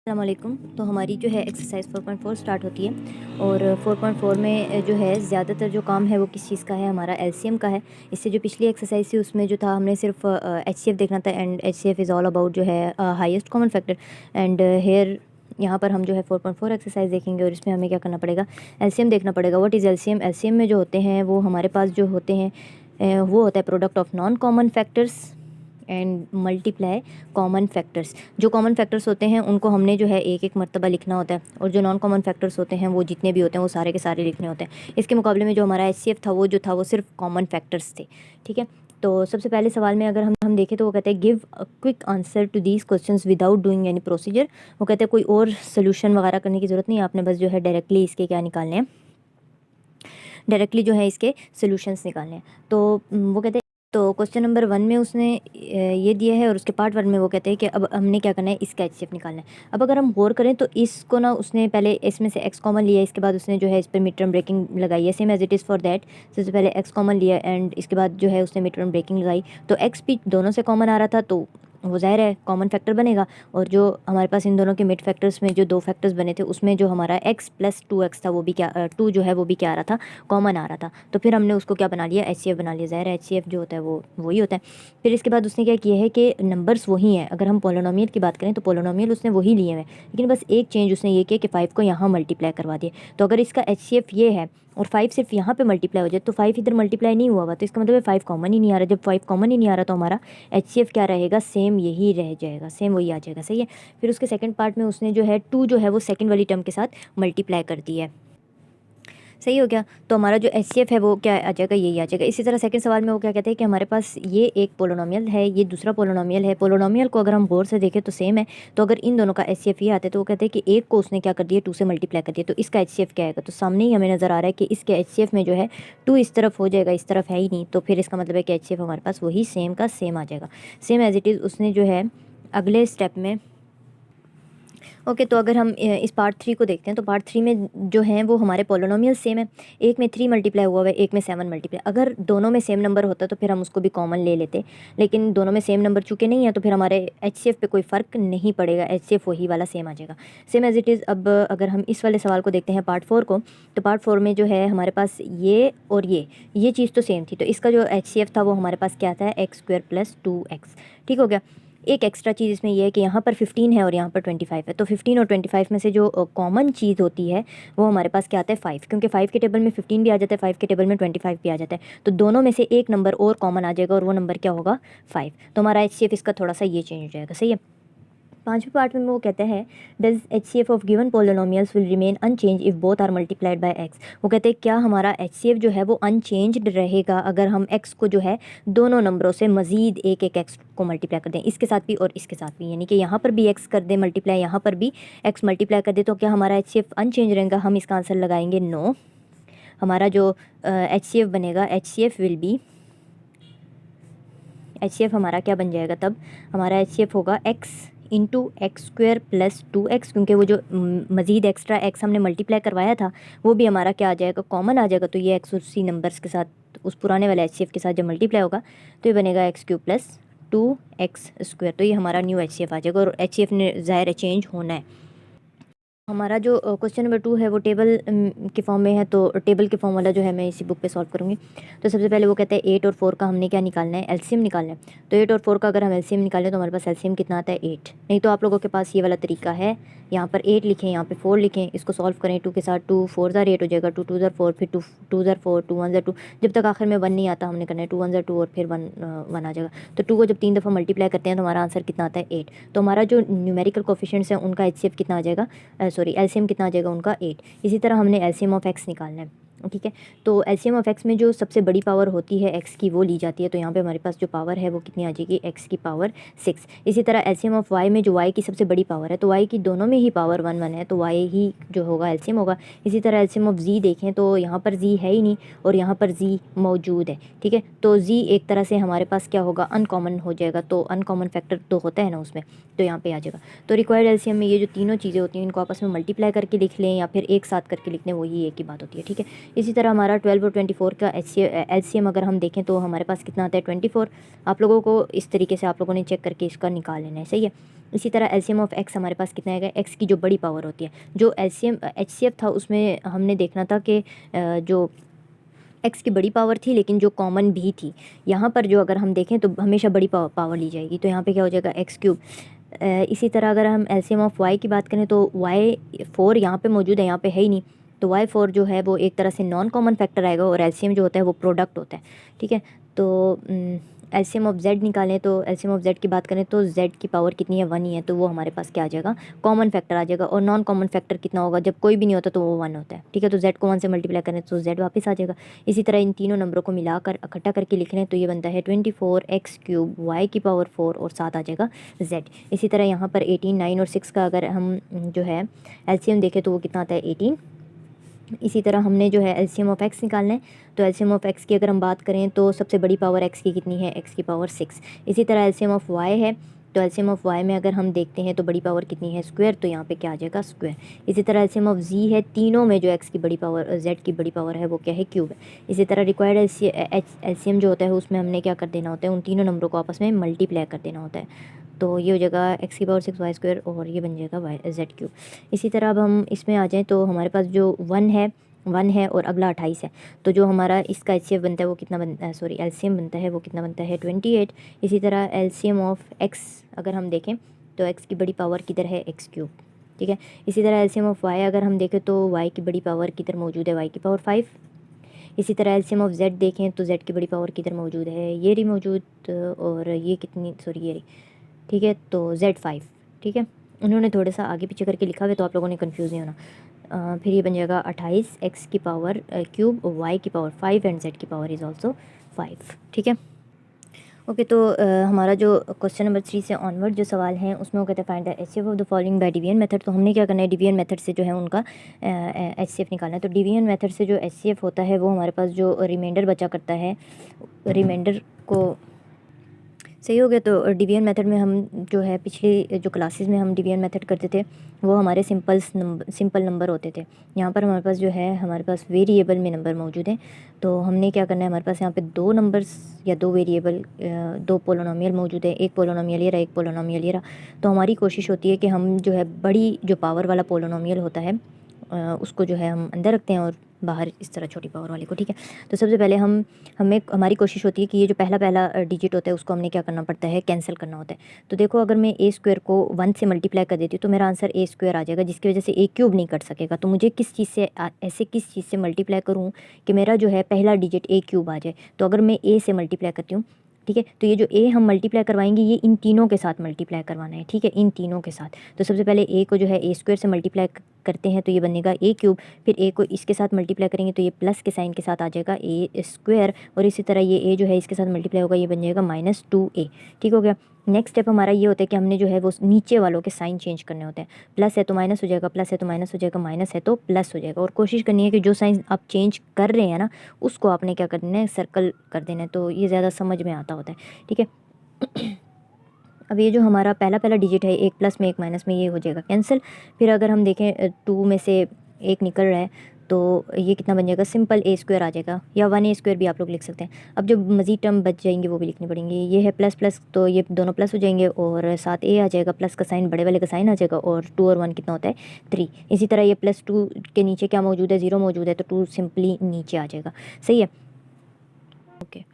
अस्सलाम वालेकुम। तो हमारी जो है एक्सरसाइज 4.4 स्टार्ट होती है और 4.4 में जो है ज़्यादातर जो काम है वो किस चीज़ का है, हमारा एलसीएम का है। इससे जो पिछली एक्सरसाइज थी उसमें जो था हमने सिर्फ एचसीएफ देखना था and HCF is all about जो है highest common factor and here यहाँ पर हम जो है 4.4 एक्सरसाइज देखेंगे और इसमें हमें क्या करना पड़ेगा, एलसीएम देखना पड़ेगा। What is LCM? एलसीएम में जो होते हैं वो हमारे पास जो होते हैं वो होता है product of non common factors and multiply common factors. जो कॉमन फैक्टर्स होते हैं उनको हमने जो है एक एक मरतबा लिखना होता है और जो नॉन कॉमन फैक्टर्स होते हैं वो जितने भी होते हैं वो सारे के सारे लिखने होते हैं। इसके मुकाबले में जो हमारा एचसीएफ था वो सिर्फ कॉमन फैक्टर्स थे। ठीक है, तो सबसे पहले सवाल में अगर हम देखें तो वो कहते हैं give a quick answer to these questions without doing any procedure. वो कहते हैं कोई और सोल्यूशन वगैरह करने की ज़रूरत नहीं है, आपने बस जो है डायरेक्टली इसके क्या निकालने हैं, डायरेक्टली जो है इसके सोल्यूशंस निकालने हैं। तो वो कहते हैं, तो क्वेश्चन नंबर 1 में उसने ये दिया है और उसके पार्ट 1 में वो कहते हैं कि अब हमने क्या करना है, इसका एचसीएफ निकालना है। अब अगर हम गौर करें तो इसको ना उसने पहले इसमें से एक्स कॉमन लिया, इसके बाद उसने जो है इस पर मिड टर्म ब्रेकिंग लगाई है, same as it is for that. सबसे पहले एक्स कॉमन लिया एंड इसके बाद जो है उसने मिड टर्म ब्रेकिंग लगाई, तो एक्स भी दोनों से कॉमन आ रहा था तो वो ज़ाहिर है कॉमन फैक्टर बनेगा। और जो हमारे पास इन दोनों के मिड फैक्टर्स में जो दो फैक्टर्स बने थे उसमें जो हमारा x प्लस 2x था वो भी क्या 2 जो है वो भी क्या आ रहा था, कॉमन आ रहा था। तो फिर हमने उसको क्या बना लिया, एचसीएफ बना लिया। ज़ाहिर है एचसीएफ जो होता है वो वही होता है। फिर इसके बाद उसने क्या किया है कि नंबर्स वही हैं। अगर हम पोलिनोमियल की बात करें तो पोलिनोमियल उसने वही लिए हैं, लेकिन बस एक चेंज उसने ये किया कि 5 को यहाँ मल्टीप्लाई करवा दिया। तो अगर इसका एचसीएफ ये है और 5 सिर्फ यहाँ पे मल्टीप्लाई हो जाए तो 5 इधर मल्टीप्लाई नहीं हुआ हुआ, तो इसका मतलब है 5 कॉमन ही नहीं आ रहा। जब 5 कॉमन ही नहीं आ रहा तो हमारा एचसीएफ क्या रहेगा, सेम यही रह जाएगा, सेम वही आ जाएगा। सही है। फिर उसके सेकंड पार्ट में उसने जो है 2 जो है वो सेकंड वाली टर्म के साथ मल्टीप्लाई कर दिया है। सही हो गया। तो हमारा जो एचसीएफ है वो क्या आ जाएगा, यही आ जाएगा। इसी तरह सेकंड सवाल में वो क्या कहते हैं कि हमारे पास ये एक पोलिनोमियल है, ये दूसरा पोलिनोमियल है। पोलिनोमियल को अगर हम गौर से देखें तो सेम है, तो अगर इन दोनों का एचसीएफ ये आता है तो वो कहते हैं कि एक को उसने क्या कर दिया, 2 से मल्टीप्लाई कर दिया, तो इसका एचसीएफ क्या आएगा। तो सामने ही हमें नज़र आ रहा है कि इसके एचसीएफ में जो है 2 इस तरफ हो जाएगा, इस तरफ है ही नहीं, तो फिर इसका मतलब है कि एचसीएफ हमारे पास वही सेम का सेम आ जाएगा, सेम एज इट इज़। उसने जो है अगले स्टेप में ओके तो अगर हम इस पार्ट 3 को देखते हैं तो पार्ट 3 में जो हैं वो हमारे पोलिनोमियल सेम है। एक में 3 मल्टीप्लाई हुआ है, एक में 7 मल्टीप्लाई। अगर दोनों में सेम नंबर होता तो फिर हम उसको भी कॉमन ले लेते, लेकिन दोनों में सेम नंबर चूँकि नहीं है तो फिर हमारे एचसीएफ पे कोई फ़र्क नहीं पड़ेगा, एचसीएफ वही वाला सेम आ जाएगा, सेम एज इट इज़। अब अगर हम इस वाले सवाल को देखते हैं पार्ट 4 को, तो पार्ट 4 में जो है हमारे पास ये और ये चीज़ तो सेम थी, तो इसका जो एचसीएफ था वो हमारे पास क्या था, x² + 2x। ठीक हो गया। एक एक्स्ट्रा चीज़ इसमें यह है कि यहाँ पर 15 है और यहाँ पर 25 है, तो 15 और 25 में से जो कॉमन चीज़ होती है वो हमारे पास क्या आता है, 5, क्योंकि 5 के टेबल में 15 भी आ जाता है, 5 के टेबल में 25 भी आ जाता है, तो दोनों में से एक नंबर और कॉमन आ जाएगा और वो नंबर क्या होगा, 5। तो हमारा एचसीएफ इसका थोड़ा सा ये चेंज हो जाएगा। सही है। पांचवें पार्ट में वो कहते हैं does HCF of given polynomials will remain unchange if both are multiplied by x. वो कहते हैं क्या हमारा एचसीएफ जो है वो अनचेंज्ड रहेगा अगर हम एक्स को जो है दोनों नंबरों से मज़ीद एक एक एक्स को मल्टीप्लाई कर दें, इसके साथ भी और इसके साथ भी, यानी कि यहाँ पर भी एक्स कर दें मल्टीप्लाई, यहाँ पर भी एक्स मल्टीप्लाई कर दे, तो क्या हमारा एचसीएफ अनचेंज रहेगा। हम इसका आंसर लगाएंगे नो। हमारा जो एचसीएफ बनेगा, एचसीएफ विल बी, एचसीएफ हमारा क्या बन जाएगा, तब हमारा एचसीएफ होगा x/x² + 2x, क्योंकि वो जो मज़ीद एक्स्ट्रा x हमने मल्टीप्लाई करवाया था वो भी हमारा क्या आ जाएगा, कॉमन आ जाएगा। तो ये x उसी नंबर्स के साथ उस पुराने वाले एचसीएफ के साथ जब मल्टीप्लाई होगा तो ये बनेगा x³ + 2x²। तो ये हमारा न्यू एचसीएफ आ जाएगा और एचसीएफ ने ज़ाहिर है चेंज होना है। हमारा जो क्वेश्चन नंबर 2 है वो टेबल के फॉर्म में है, तो टेबल के फॉर्म वाला जो है मैं इसी बुक पे सॉल्व करूँगी। तो सबसे पहले वो कहते हैं 8 और 4 का हमने क्या निकालना है, एलसीएम निकालना है। तो 8 और 4 का अगर हम एलसीएम निकालें तो हमारे पास एलसीएम कितना आता है, 8। नहीं तो आप लोगों के पास ये वाला तरीका है, यहाँ पर 8 लिखें, यहाँ पे 4 लिखें, इसको सॉल्व करें 2 के साथ, 2 4 ज़ा 8 हो जाएगा, 2 2 ज़ा 4, फिर 2 2 ज़ा 4, 2 1 ज़ा 2, जब तक आखिर में 1 नहीं आता हमने करना है 2 1 ज़ा 2 और फिर 1 आ जाएगा। तो 2 को जब 3 दफ़ा मल्टीप्लाई करते हैं तो हमारा आंसर कितना आता है, 8। तो हमारा जो न्यूमेरिकल कोफिशिएंट्स हैं उनका एचसीएफ कितना आ जाएगा, सॉरी एलसीएम कितना आ जाएगा उनका, 8। इसी तरह हमने एलसीएम ऑफ एक्स निकालना है। ठीक है, तो एलसीएम ऑफ एक्स में जो सबसे बड़ी पावर होती है एक्स की वो ली जाती है, तो यहाँ पे हमारे पास जो पावर है वो कितनी आ जाएगी, एक्स की पावर 6। इसी तरह एलसीएम ऑफ वाई में जो वाई की सबसे बड़ी पावर है, तो वाई की दोनों में ही पावर 1 1 है, तो वाई ही जो होगा एलसीएम होगा। इसी तरह एलसीएम ऑफ जी देखें तो यहाँ पर जी है ही नहीं और यहाँ पर जी मौजूद है। ठीक है, तो जी एक तरह से हमारे पास क्या होगा, अनकॉमन हो जाएगा, तो अनकॉमन फैक्टर तो होता है ना उसमें, तो यहाँ पे आ जाएगा। तो रिक्वायर्ड एलसीएम में ये जो तीनों चीज़ें होती हैं इनको आपस में मल्टीप्लाई करके लिख लें या फिर एक साथ करके लिख लें, वही एक ही बात होती है। ठीक है, इसी तरह हमारा 12 और 24 का एलसीएम अगर हम देखें तो हमारे पास कितना आता है, 24। आप लोगों को इस तरीके से आप लोगों ने चेक करके इसका निकाल लेना है। सही है। इसी तरह एलसीएम ऑफ एक्स हमारे पास कितना आएगा, एक्स की जो बड़ी पावर होती है, जो एलसीएम एचसीएफ था उसमें हमने देखना था कि जो एक्स की बड़ी पावर थी लेकिन जो कॉमन भी थी, यहाँ पर जो अगर हम देखें तो हमेशा बड़ी पावर ली जाएगी, तो यहाँ पे क्या हो जाएगा एक्स क्यूब। इसी तरह अगर हम एलसीएम ऑफ वाई की बात करें तो वाई 4 यहाँ पे मौजूद है, यहाँ पे है ही नहीं, तो वाई 4 जो है वो एक तरह से नॉन कॉमन फैक्टर आएगा और एलसीएम जो होता है वो प्रोडक्ट होता है, ठीक है। तो एलसीएम ऑफ जेड निकालें तो एलसीएम ऑफ जेड की बात करें तो जेड की पावर कितनी है, 1 ही है, तो वो हमारे पास क्या आ जाएगा, कॉमन फैक्टर आ जाएगा। और नॉन कॉमन फैक्टर कितना होगा, जब कोई भी नहीं होता तो वो 1 होता है, ठीक है। तो जेड को 1 से मल्टीप्लाई करें तो जेड वापस आ जाएगा। इसी तरह इन तीनों नंबरों को मिलाकर इकट्ठा करके लिख लें तो ये बनता है 24x³ वाई की पावर 4 और साथ आ जाएगा जेड। इसी तरह यहाँ पर 18, 9 और 6 का अगर हम जो है एलसीएम देखें तो वो कितना आता है 18। इसी तरह हमने जो है एलसीएम ऑफ एक्स निकालना है, तो एलसीएम ऑफ एक्स की अगर हम बात करें तो सबसे बड़ी पावर एक्स की कितनी है, एक्स की पावर 6। इसी तरह एलसीएम ऑफ वाई है, तो एलसीएम ऑफ वाई में अगर हम देखते हैं तो बड़ी पावर कितनी है, स्क्वायर, तो यहाँ पे क्या आ जाएगा स्क्वायर। इसी तरह एलसीएम ऑफ जी है, तीनों में जो एक्स की बड़ी पावर जेड की बड़ी पावर है वो क्या है, क्यूब है। इसी तरह रिक्वायर्ड एलसीएम जो होता है उसमें हमने क्या कर देना होता है, उन तीनों नंबरों को आपस में मल्टीप्लाई कर देना होता है, तो ये हो जाएगा एक्स की पावर 6 वाई स्क्वायर और ये बन जाएगा वाई जेड क्यूब। इसी तरह अब हम इसमें आ जाएँ तो हमारे पास जो 1 है और अगला 28 है, तो जो हमारा इसका एचसीएफ बनता है वो कितना बनता है, सॉरी एलसीएम बनता है वो कितना बनता है 28। इसी तरह एलसीएम ऑफ एक्स अगर हम देखें तो एक्स की बड़ी पावर किधर है, एक्स क्यूब, ठीक है। इसी तरह एलसीएम ऑफ वाई अगर हम देखें तो वाई की बड़ी पावर किधर मौजूद है, वाई की पावर 5। इसी तरह एलसीएम ऑफ जेड देखें तो जेड की बड़ी पावर किधर मौजूद है, ये रही मौजूद, और ये कितनी, सॉरी ये रही, ठीक है, तो Z5, ठीक है। उन्होंने थोड़ा सा आगे पीछे करके लिखा हुआ है तो आप लोगों ने कंफ्यूज नहीं होना। फिर ये बन जाएगा 28 एक्स की पावर क्यूब, वाई की पावर 5 एंड जेड की पावर इज़ ऑल्सो 5, ठीक है। ओके, तो हमारा जो क्वेश्चन नंबर 3 से ऑनवर्ड जो सवाल हैं उसमें वो कहते हैं find the HCF of the following by division method. तो हमने क्या करना है, डिवीजन मेथड से जो है उनका एचसीएफ निकालना है। तो डिवीजन मेथड से जो एचसीएफ होता है वो हमारे पास जो रिमाइंडर बचा करता है, रिमाइंडर को सही हो गया। तो डिवीजन मेथड में हम जो है पिछली जो क्लासेस में हम डिवीजन मेथड करते थे वो हमारे सिंपल नंबर होते थे। यहाँ पर हमारे पास जो है हमारे पास वेरिएबल में नंबर मौजूद हैं, तो हमने क्या करना है, हमारे पास यहाँ पे 2 नंबर्स या 2 वेरिएबल 2 पोलोनोमियल मौजूद है, एक पोलोनोमियल ये रहा, एक पोलोनोमियल ये रहा। तो हमारी कोशिश होती है कि हम जो है बड़ी जो पावर वाला पोलोनोमियल होता है उसको जो है हम अंदर रखते हैं और बाहर इस तरह छोटी पावर वाले को, ठीक है। तो सबसे पहले हमें हमारी कोशिश होती है कि ये जो पहला डिजिट होता है उसको हमने क्या करना पड़ता है, कैंसिल करना होता है। तो देखो अगर मैं ए स्क्वायर को 1 से मल्टीप्लाई कर देती हूँ तो मेरा आंसर ए स्क्वायर आ जाएगा, जिसकी वजह से ए क्यूब नहीं कट सकेगा। तो मुझे किस चीज़ से ऐसे किस चीज़ से मल्टीप्लाई करूँ कि मेरा जो है पहला डिजिट ए क्यूब आ जाए। तो अगर मैं ए से मल्टीप्लाई करती हूँ, ठीक है, तो ये जो ए हम मल्टीप्लाई करवाएंगे ये इन तीनों के साथ मल्टीप्लाई करवाना है, ठीक है, इन तीनों के साथ। तो सबसे पहले ए को जो है ए स्क्वायर से मल्टीप्लाई करते हैं तो ये बनेगा ए क्यूब, फिर ए को इसके साथ मल्टीप्लाई करेंगे तो ये प्लस के साइन के साथ आ जाएगा ए स्क्वायर, और इसी तरह ये ए जो है इसके साथ मल्टीप्लाई होगा, ये बन जाएगा -2a, ठीक हो गया। नेक्स्ट स्टेप हमारा ये होता है कि हमने जो है वो नीचे वालों के साइन चेंज करने होते हैं, प्लस है तो माइनस हो जाएगा, प्लस है तो माइनस हो जाएगा, माइनस है तो प्लस हो जाएगा। और कोशिश करनी है कि जो साइन आप चेंज कर रहे हैं ना उसको आपने क्या करना है, सर्कल कर देना है, तो ये ज़्यादा समझ में आता होता है, ठीक है। अब ये जो हमारा पहला डिजिट है, एक प्लस में एक माइनस में, ये हो जाएगा कैंसिल। फिर अगर हम देखें 2 में से एक निकल रहा है तो ये कितना बन जाएगा, सिंपल ए स्क्वायर आ जाएगा, या 1a स्क्वायर भी आप लोग लिख सकते हैं। अब जो मज़ीद टर्म बच जाएंगे वो भी लिखनी पड़ेंगी। ये है प्लस प्लस, तो ये दोनों प्लस हो जाएंगे और साथ ए आ जाएगा, प्लस का साइन बड़े वाले का साइन आ जाएगा, और 2 और 1 कितना होता है 3। इसी तरह ये +2 के नीचे क्या मौजूद है, 0 मौजूद है, तो 2 सिंपली नीचे आ जाएगा, सही है। ओके,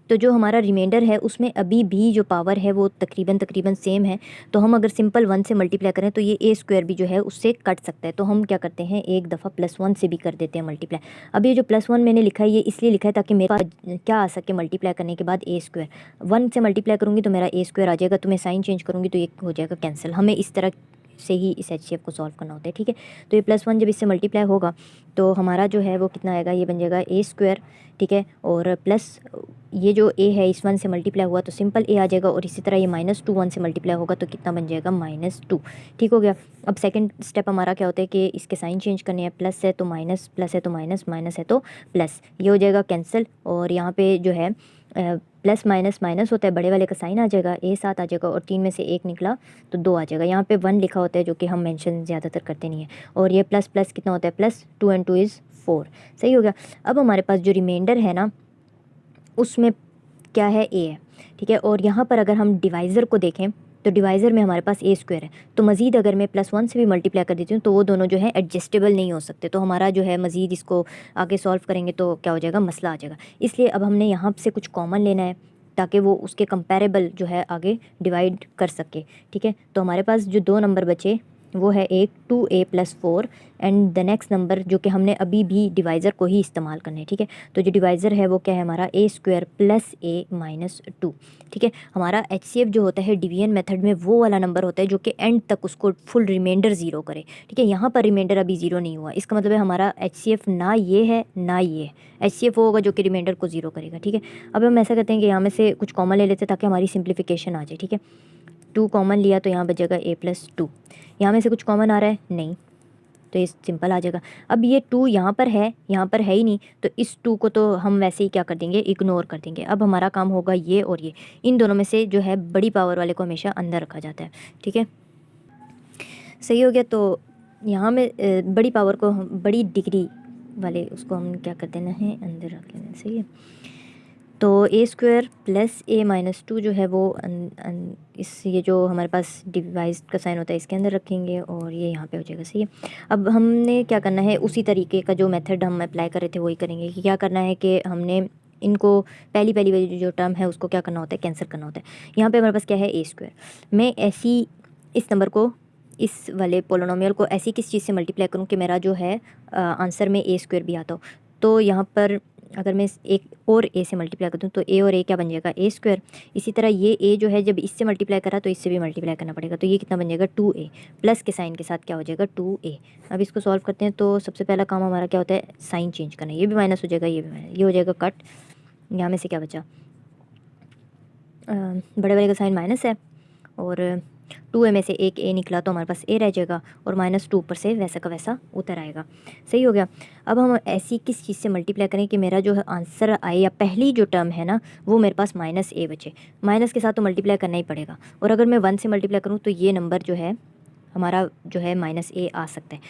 तो जो हमारा रिमाइंडर है उसमें अभी भी जो पावर है वो तकरीबन सेम है। तो हम अगर सिंपल 1 से मल्टीप्लाई करें तो ये ए स्क्वायर भी जो है उससे कट सकता है, तो हम क्या करते हैं एक दफ़ा +1 से भी कर देते हैं मल्टीप्लाई। अब ये जो +1 मैंने लिखा है ये इसलिए लिखा है ताकि मेरे पास क्या आ सके मल्टीप्लाई करने के बाद ए स्क्वायर। 1 से मल्टीप्लाई करूँगी तो मेरा ए स्क्वायर आ जाएगा, तो मैं साइन चेंज करूँगी तो ये हो जाएगा कैंसिल। हमें इस तरह से ही इस एचसीएफ को सॉल्व करना होता है, ठीक है। तो ये +1 जब इससे मल्टीप्लाई होगा तो हमारा जो है वो कितना आएगा, ये बन जाएगा ए स्क्वायर, ठीक है, और प्लस ये जो ए है इस 1 से मल्टीप्लाई हुआ तो सिंपल ए आ जाएगा, और इसी तरह ये -2 1 से मल्टीप्लाई होगा तो कितना बन जाएगा -2, ठीक हो गया। अब सेकंड स्टेप हमारा क्या होता है कि इसके साइन चेंज करने हैं, प्लस है तो माइनस, प्लस है तो माइनस, माइनस है तो प्लस, ये हो जाएगा कैंसिल। और यहाँ पे जो है प्लस माइनस माइनस होता है, बड़े वाले का साइन आ जाएगा, ए साथ आ जाएगा, और 3 में से 1 निकला तो 2 आ जाएगा। यहाँ पे 1 लिखा होता है जो कि हम मेंशन ज़्यादातर करते नहीं है, और ये प्लस प्लस कितना होता है, +2 and 2 is 4, सही हो गया। अब हमारे पास जो रिमाइंडर है ना उसमें क्या है, ए है, ठीक है। और यहाँ पर अगर हम डिवाइज़र को देखें तो डिवाइज़र में हमारे पास ए स्क्वायर है, तो मज़ीद अगर मैं +1 से भी मल्टीप्लाई कर देती हूँ तो वो दोनों जो है एडजस्टेबल नहीं हो सकते, तो हमारा जो है मज़ीद इसको आगे सॉल्व करेंगे तो क्या हो जाएगा, मसला आ जाएगा। इसलिए अब हमने यहाँ से कुछ कॉमन लेना है ताकि वो उसके कंपेरेबल जो है आगे डिवाइड कर सके, ठीक है। तो हमारे पास जो 2 नंबर बचे वो है एक 2a+4 and the next number जो कि हमने अभी भी डिवाइज़र को ही इस्तेमाल करना है, ठीक है। तो जो डिवाइज़र है वो क्या है हमारा a² + a - 2, ठीक है। हमारा HCF जो होता है डिवीजन मेथड में वो वाला नंबर होता है जो कि एंड तक उसको फुल रिमाइंडर ज़ीरो करे, ठीक है। यहाँ पर रिमाइंडर अभी ज़ीरो नहीं हुआ, इसका मतलब है हमारा HCF ना ये है ना ये है। HCF वो होगा जो कि रिमाइंडर को ज़ीरो करेगा, ठीक है। अब हम ऐसा करते हैं कि यहाँ में से कुछ कॉमन ले लेते हैं ताकि हमारी सिंप्लीफिकेशन आ जाए, ठीक है। 2 कॉमन लिया तो यहाँ बचेगा a+2, यहाँ में से कुछ कॉमन आ रहा है नहीं, तो ये सिंपल आ जाएगा। अब ये 2 यहाँ पर है ही नहीं, तो इस 2 को तो हम वैसे ही क्या कर देंगे, इग्नोर कर देंगे। अब हमारा काम होगा ये और ये, इन दोनों में से जो है बड़ी पावर वाले को हमेशा अंदर रखा जाता है, ठीक है। सही हो गया। तो यहाँ में बड़ी पावर को बड़ी डिग्री वाले उसको हम क्या कर देना है, अंदर रख लेना, सही है। तो a² + a - 2 जो है वो इस ये जो हमारे पास डिवाइस का साइन होता है इसके अंदर रखेंगे और ये यहाँ पे हो जाएगा, सही है। अब हमने क्या करना है, उसी तरीके का जो मेथड हम अप्लाई कर रहे थे वही करेंगे कि क्या करना है कि हमने इनको पहली वाली जो टर्म है उसको क्या करना होता है, कैंसिल करना होता है। यहाँ पे हमारे पास क्या है, a²। मैं ऐसी इस नंबर को, इस वाले पोलिनोमियल को ऐसी किस चीज़ से मल्टीप्लाई करूँ कि मेरा जो है आंसर में a² भी आता हो। तो यहाँ पर अगर मैं एक और a से मल्टीप्लाई कर दूँ तो a और a क्या बन जाएगा, a²। इसी तरह ये a जो है जब इससे मल्टीप्लाई करा तो इससे भी मल्टीप्लाई करना पड़ेगा, तो ये कितना बन जाएगा, 2a प्लस के साइन के साथ क्या हो जाएगा, 2a। अब इसको सॉल्व करते हैं तो सबसे पहला काम हमारा क्या होता है, साइन चेंज करना। ये भी माइनस हो जाएगा, ये भी माइनस, ये हो जाएगा कट। यहाँ में से क्या बचा, बड़े वाले का साइन माइनस है और 2a में से एक a निकला तो हमारे पास a रह जाएगा और -2 ऊपर से वैसा का वैसा उतर आएगा, सही हो गया। अब हम ऐसी किस चीज़ से मल्टीप्लाई करें कि मेरा जो है आंसर आए, या पहली जो टर्म है ना वो मेरे पास -a बचे। माइनस के साथ तो मल्टीप्लाई करना ही पड़ेगा, और अगर मैं 1 से मल्टीप्लाई करूँ तो ये नंबर जो है हमारा जो है -a आ सकता है।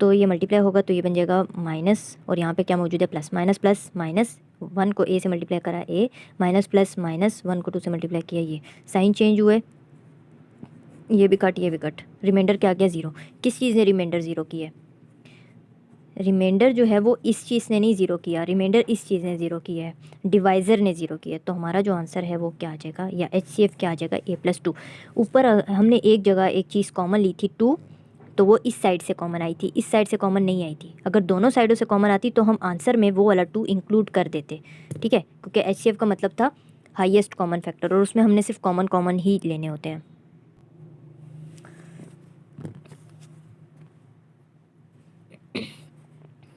तो ये मल्टीप्लाई होगा तो ये बन जाएगा माइनस, और यहाँ पे क्या मौजूद है, प्लस प्लस माइनस। 1 को a से मल्टीप्लाई करा a, माइनस प्लस माइनस, 1 को 2 से मल्टीप्लाई किया, ये साइन चेंज हुए, ये भी कट ये भी कट, रिमाइंडर क्या आ गया, ज़ीरो। किस चीज़ ने रिमाइंडर ज़ीरो किया है, रिमाइंडर जो है वो इस चीज़ ने नहीं ज़ीरो किया, रिमाइंडर इस चीज़ ने ज़ीरो किया है, डिवाइज़र ने ज़ीरो किया है। तो हमारा जो आंसर है वो क्या आ जाएगा, या HCF क्या आ जाएगा, a+2। ऊपर हमने एक जगह एक चीज़ कॉमन ली थी 2, तो वो इस साइड से कॉमन आई थी, इस साइड से कॉमन नहीं आई थी। अगर दोनों साइडों से कॉमन आती तो हम आंसर में वो वाला 2 इंक्लूड कर देते, ठीक है, क्योंकि HCF का मतलब था हाईएस्ट कॉमन फैक्टर, और उसमें हमने सिर्फ कॉमन ही लेने होते हैं।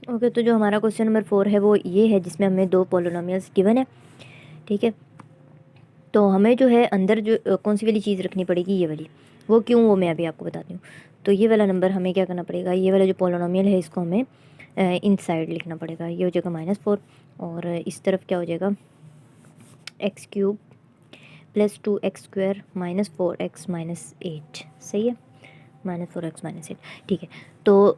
ओके, तो जो हमारा क्वेश्चन नंबर 4 है वो ये है, जिसमें हमें 2 पोलिनोमियल्स गिवन है, ठीक है। तो हमें जो है अंदर जो कौन सी वाली चीज़ रखनी पड़ेगी, ये वाली। वो क्यों, वो मैं अभी आपको बताती हूँ। तो ये वाला नंबर हमें क्या करना पड़ेगा, ये वाला जो पोलिनोमियल है इसको हमें इनसाइड लिखना पड़ेगा। ये हो जाएगा -4, और इस तरफ क्या हो जाएगा, x³ + 2x² - 4x - 8, सही है, -4x - 8, ठीक है। तो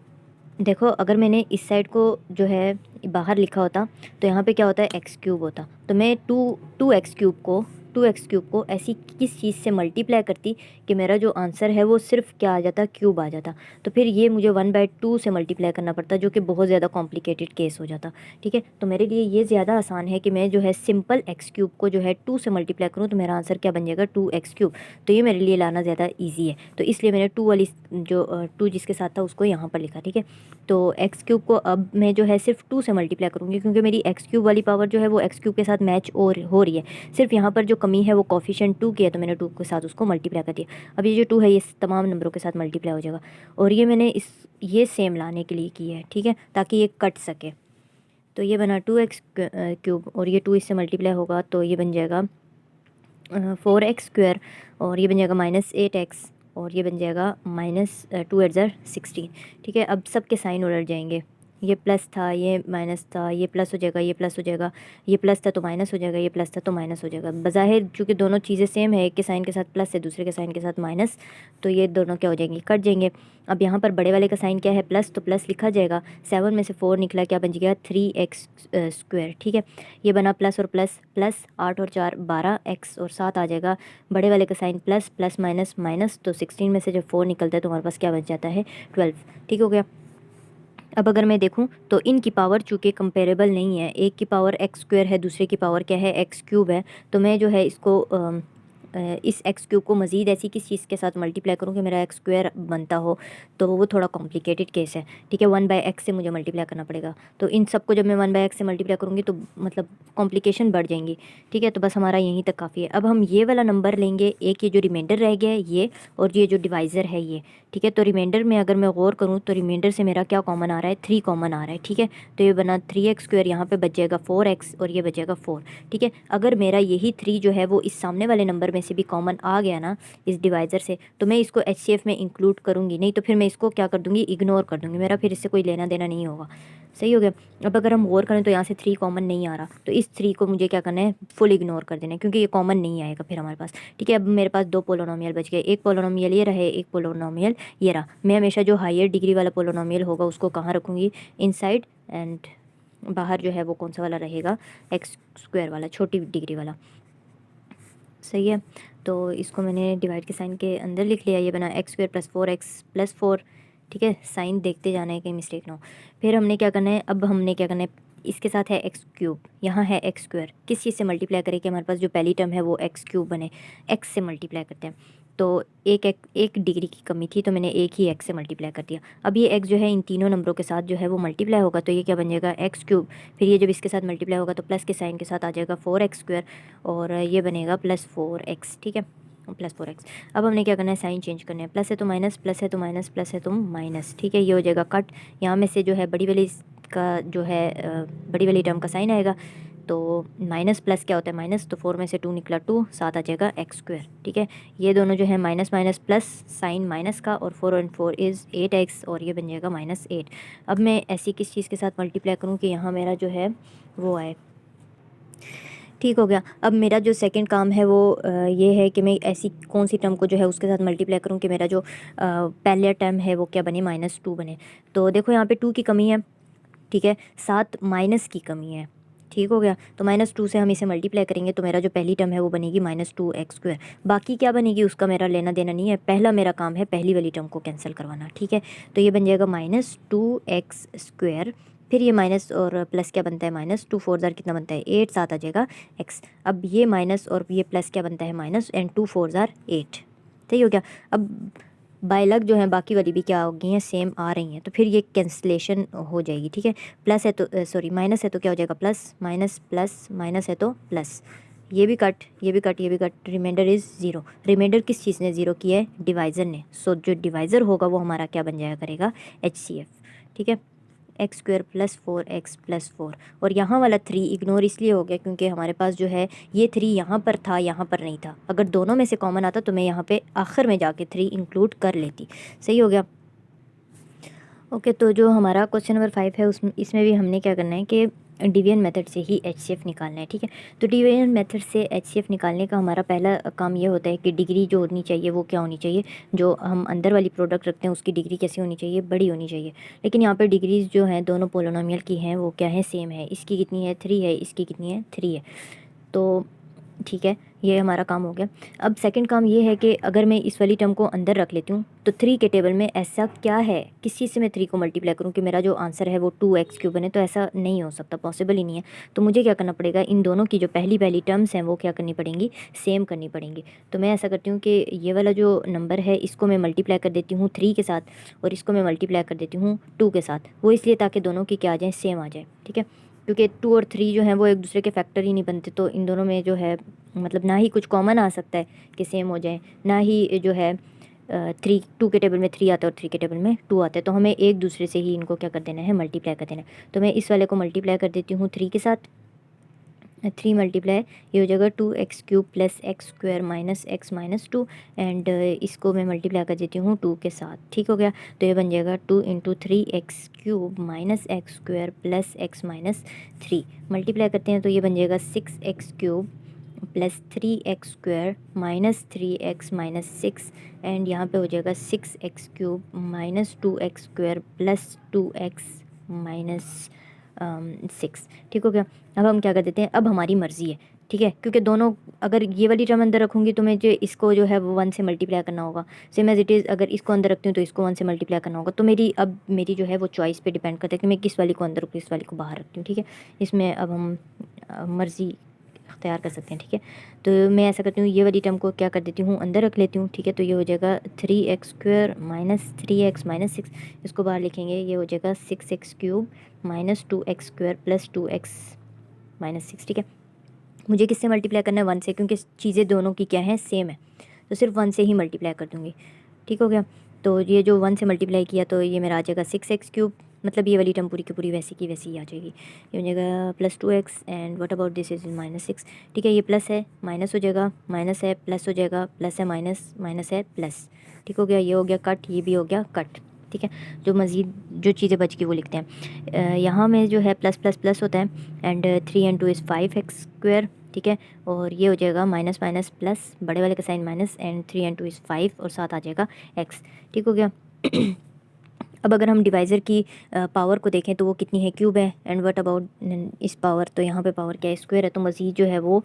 देखो, अगर मैंने इस साइड को जो है बाहर लिखा होता तो यहाँ पे क्या होता है, x³ होता, तो मैं 2x³ को ऐसी किस चीज़ से मल्टीप्लाई करती कि मेरा जो आंसर है वो सिर्फ क्या आ जाता, क्यूब आ जाता। तो फिर ये मुझे 1/2 से मल्टीप्लाई करना पड़ता, जो कि बहुत ज़्यादा कॉम्प्लिकेटेड केस हो जाता, ठीक है। तो मेरे लिए ये ज़्यादा आसान है कि मैं जो है सिंपल x³ को जो है 2 से मल्टीप्लाई करूँ तो मेरा आंसर क्या बन जाएगा, 2x³। तो ये मेरे लिए लाना ज़्यादा ईजी है, तो इसलिए मैंने 2 वाली जो 2 जिसके साथ था उसको यहाँ पर लिखा, ठीक है। तो x³ को अब मैं जो है सिर्फ 2 से मल्टीप्लाई करूँगी, क्योंकि मेरी x³ वाली पावर जो है वो x³ के साथ मैच और हो रही है। सिर्फ यहाँ पर जो कमी है वो कोफिशिएंट 2 की है, तो मैंने 2 के साथ उसको मल्टीप्लाई कर दिया। अब ये जो 2 है ये तमाम नंबरों के साथ मल्टीप्लाई हो जाएगा, और ये मैंने ये सेम लाने के लिए किया है, ठीक है, ताकि ये कट सके। तो ये बना 2x³ और ये 2 इससे मल्टीप्लाई होगा तो ये बन जाएगा 4x², और ये बन जाएगा -8x, और ये बन जाएगा -2 × 16, ठीक है। अब सब के साइन उलट जाएंगे, ये प्लस था, ये माइनस था, ये प्लस हो जाएगा, ये प्लस हो जाएगा, ये प्लस था तो माइनस हो जाएगा, ये प्लस था तो माइनस हो जाएगा। बज़ाहिर चूँकि दोनों चीज़ें सेम है, एक के साइन के साथ प्लस है, दूसरे के साइन के साथ माइनस, तो ये दोनों क्या हो जाएंगे, कट जाएंगे। अब यहाँ पर बड़े वाले का साइन क्या है, प्लस, तो प्लस लिखा जाएगा। 7 में से 4 निकला, क्या बन गया, 3x स्क्वायर। ठीक है, ये बना प्लस और प्लस, प्लस 8 और 4 12, x और 7 आ जाएगा। बड़े वाले का sign plus, plus minus minus, तो 16 में से जब 4 निकलता है तो हमारे पास क्या बच जाता है, 12। ठीक हो गया। अब अगर मैं देखूं तो इनकी पावर चूँकि कंपेरेबल नहीं है, एक की पावर एक्स स्क्वायर है, दूसरे की पावर क्या है, एक्स क्यूब है, तो मैं जो है इसको इस एक्स क्यूब को मज़ीद ऐसी किस चीज़ के साथ मल्टीप्लाई करूँ कि मेरा एक्स स्क्वायर बनता हो, तो वो थोड़ा कॉम्प्लिकेटेड केस है। ठीक है, 1/x से मुझे मल्टीप्लाई करना पड़ेगा, तो इन सबको जब मैं 1/x से मल्टीप्लाई करूँगी तो मतलब कॉम्प्लिकेशन बढ़ जाएंगी। ठीक है, तो बस हमारा यहीं तक काफ़ी है। अब हम ये वाला नंबर लेंगे, एक ये जो रिमाइंडर रह गया है ये, और ये जो डिवाइज़र है ये। ठीक है, तो रिमाइंडर में अगर मैं गौर करूँ तो रिमाइंडर से मेरा क्या कॉमन आ रहा है, 3 कॉमन आ रहा है। ठीक है, तो ये बना 3x स्क्वायर, यहाँ पे बच जाएगा 4x और ये बचेगा 4। ठीक है, अगर मेरा यही 3 जो है वो इस सामने वाले नंबर में से भी कॉमन आ गया ना इस डिवाइज़र से, तो मैं इसको HCF में इंक्लूड करूँगी, नहीं तो फिर मैं इसको क्या कर दूँगी, इग्नोर कर दूँगी, मेरा फिर इससे कोई लेना देना नहीं होगा। सही हो गया। अब अगर हम गौर करें तो यहाँ से 3 कॉमन नहीं आ रहा, तो इस 3 को मुझे क्या करना है, फुल इग्नोर कर देना है, क्योंकि ये कॉमन नहीं आएगा फिर हमारे पास। ठीक है, अब मेरे पास 2 पोलोनोमियल बच गए, एक पोलोनोमियल ये रहे, एक पोलोनोमियल ये रहा। मैं हमेशा जो हायर डिग्री वाला पोलोनोमियल होगा उसको कहाँ रखूँगी, इनसाइड, एंड बाहर जो है वो कौन सा वाला रहेगा, एक्स स्क्वायर वाला, छोटी डिग्री वाला। सही है, तो इसको मैंने डिवाइड के साइन के अंदर लिख लिया, ये बना x square plus 4x plus 4। ठीक है, साइन देखते जाना है, कहीं मिस्टेक ना हो। फिर हमने क्या करना है, अब हमने क्या करना है, इसके साथ है एक्स क्यूब, यहाँ है एक्स स्क्वायर, किस चीज़ से मल्टीप्लाई करें कि हमारे पास जो पहली टर्म है वो एक्स क्यूब बने, एक्स से मल्टीप्लाई करते हैं। तो एक डिग्री की कमी थी, तो मैंने एक ही एक्स से मल्टीप्लाई कर दिया। अब ये एक्स जो है इन तीनों नंबरों के साथ जो है वो मल्टीप्लाई होगा, तो ये क्या बन जाएगा, एक्स क्यूब। फिर ये जब इसके साथ मल्टीप्लाई होगा तो प्लस के साइन के साथ आ जाएगा 4x स्क्वायर, और ये बनेगा प्लस 4x। ठीक है, प्लस 4x। अब हमने क्या करना है, साइन चेंज करना है, प्लस है तो माइनस, प्लस है तो माइनस, प्लस है तो माइनस। ठीक है, ये हो जाएगा कट, यहाँ में से जो है बड़ी वाली का जो है बड़ी वाली टर्म का साइन आएगा, तो माइनस प्लस क्या होता है, माइनस, तो 4 में से 2 निकला 2, 7 आ जाएगा एक्स स्क्वायर। ठीक है, ये दोनों जो है minus minus plus, sign minus का, और 4 और 4 इज़ 8x, और ये बन जाएगा -8। अब मैं ऐसी किस चीज़ के साथ मल्टीप्लाई करूँ कि यहाँ मेरा जो है वो आए। ठीक हो गया। अब मेरा जो सेकंड काम है वो ये है कि मैं ऐसी कौन सी टर्म को जो है उसके साथ मल्टीप्लाई करूँ कि मेरा जो पहला टर्म है वो क्या बने, -2 बने। तो देखो यहाँ पे 2 की कमी है, ठीक है, साथ माइनस की कमी है। ठीक हो गया, तो -2 से हम इसे मल्टीप्लाई करेंगे तो मेरा जो पहली टर्म है वो बनेगी -2x स्क्वायर। बाकी क्या बनेगी उसका मेरा लेना देना नहीं है, पहला मेरा काम है पहली वाली टर्म को कैंसिल करवाना। ठीक है, तो ये बन जाएगा -2x स्क्वायर, फिर ये माइनस और प्लस क्या बनता है, -2 4 ज़ार कितना बनता है, 8, 7 आ जाएगा x। अब ये माइनस और ये प्लस क्या बनता है, माइनस, एंड 2 4 ज़ार 8। सही हो गया। अब बाय लक जो है बाकी वाली भी क्या हो गई हैं, सेम आ रही हैं, तो फिर ये कैंसलेशन हो जाएगी। ठीक है, प्लस है तो सॉरी माइनस है तो क्या हो जाएगा, प्लस माइनस प्लस, माइनस है तो प्लस, ये भी कट, ये भी कट, ये भी cut, remainder is zero. Remainder किस चीज़ ने ज़ीरो किया है, डिवाइज़र ने। सो जो डिवाइज़र होगा वो हमारा क्या बन जाया करेगा, HCF। ठीक है, x square plus 4x plus 4, और यहाँ वाला 3 इग्नोर इसलिए हो गया क्योंकि हमारे पास जो है ये 3 यहाँ पर था, यहाँ पर नहीं था। अगर दोनों में से कॉमन आता तो मैं यहाँ पे आखिर में जाके 3 इंक्लूड कर लेती। सही हो गया। ओके, तो जो हमारा क्वेश्चन नंबर 5 है उसमें इसमें भी हमने क्या करना है कि डिवीजन मेथड से ही HCF निकालना है। ठीक है, तो डिवीजन मेथड से HCF निकालने का हमारा पहला काम ये होता है कि डिग्री जो होनी चाहिए वो क्या होनी चाहिए, जो हम अंदर वाली प्रोडक्ट रखते हैं उसकी डिग्री कैसी होनी चाहिए, बड़ी होनी चाहिए। लेकिन यहाँ पर डिग्रीज जो हैं दोनों पोलोनोमियल की हैं वो क्या है, सेम है। इसकी कितनी है, 3 है, इसकी कितनी है, 3 है। तो ठीक है, ये हमारा काम हो गया। अब सेकंड काम ये है कि अगर मैं इस वाली टर्म को अंदर रख लेती हूँ तो 3 के टेबल में ऐसा क्या है, किस चीज़ से मैं 3 को मल्टीप्लाई करूँ कि मेरा जो आंसर है वो 2x क्यूब बने, तो ऐसा नहीं हो सकता, पॉसिबल ही नहीं है। तो मुझे क्या करना पड़ेगा, इन दोनों की जो पहली पहली टर्म्स हैं वो क्या करनी पड़ेंगी, सेम करनी पड़ेंगी। तो मैं ऐसा करती हूँ कि ये वाला जो नंबर है इसको मैं मल्टीप्लाई कर देती हूँ 3 के साथ, और इसको मैं मल्टीप्लाई कर देती हूँ 2 के साथ। वो इसलिए ताकि दोनों की क्या आ जाए, सेम आ जाए। ठीक है, क्योंकि 2 और 3 जो हैं वो एक दूसरे के फैक्टर ही नहीं बनते, तो इन दोनों में जो है मतलब ना ही कुछ कॉमन आ सकता है कि सेम हो जाए, ना ही जो है 2 के टेबल में 3 आता है और 3 के टेबल में 2 आता है। तो हमें एक दूसरे से ही इनको क्या कर देना है, मल्टीप्लाई कर देना है। तो मैं इस वाले को मल्टीप्लाई कर देती हूँ 3 के साथ, 3 मल्टीप्लाई ये हो जाएगा 2x³ plus x square minus x minus 2 and इसको मैं मल्टीप्लाई कर देती हूँ 2 के साथ। ठीक हो गया, तो ये बन जाएगा 2 into 3x³ minus x square plus x minus 3। Multiply करते हैं तो ये बन जाएगा 6x³ plus 3x² minus 3x minus 6 and यहाँ पे हो जाएगा 6x³ minus 2x² plus 2x minus 6। ठीक हो गया। अब हम क्या कर देते हैं, अब हमारी मर्ज़ी है, ठीक है, क्योंकि दोनों अगर ये वाली टर्म अंदर रखूँगी तो मुझे इसको जो है वो 1 से मल्टीप्लाई करना होगा, सेम एज़ इट इज़ अगर इसको अंदर रखती हूँ तो इसको 1 से मल्टीप्लाई करना होगा। तो मेरी जो है वो चॉइस पे डिपेंड करता है कि मैं किस वाली को अंदर किस वाली को बाहर रखती हूँ। ठीक है, इसमें अब हम मर्ज़ी तैयार कर सकते हैं। ठीक है, तो मैं ऐसा करती हूँ, ये वाली टर्म को क्या कर देती हूँ, अंदर रख लेती हूँ। ठीक है, तो ये हो जाएगा 3x² माइनस 3x माइनस 6, इसको बाहर लिखेंगे, ये हो जाएगा 6x³ minus 2x² plus 2x minus 6। ठीक है, मुझे किससे मल्टीप्लाई करना है, 1 से, क्योंकि चीज़ें दोनों की क्या है, सेम है, तो सिर्फ 1 से ही मल्टीप्लाई कर दूँगी। ठीक हो गया, तो ये जो 1 से मल्टीप्लाई किया तो ये मेरा आ जाएगा 6x³, मतलब ये वाली टर्म पूरी की पूरी वैसी की वैसी ही आ जाएगी। ये हो जाएगा plus 2x and what about this is minus 6। ठीक है, ये प्लस है माइनस हो जाएगा, माइनस है प्लस हो जाएगा, प्लस है माइनस, माइनस है प्लस। ठीक हो गया, ये हो गया कट, ये भी हो गया कट। ठीक है, जो मज़ीद जो चीज़ें बच गई वो लिखते हैं। यहाँ में जो है प्लस प्लस प्लस होता है एंड 3 एंड 2 इज़ 5x²। ठीक है, और ये हो जाएगा माइनस माइनस प्लस, बड़े वाले का sign minus and 3 and 2 is 5 और साथ आ जाएगा x। ठीक हो गया। अब अगर हम डिवाइज़र की पावर को देखें तो वो कितनी है, क्यूब है, एंड व्हाट अबाउट इस पावर, तो यहाँ पे पावर क्या है, स्क्वायर है, तो मज़ीद जो है वो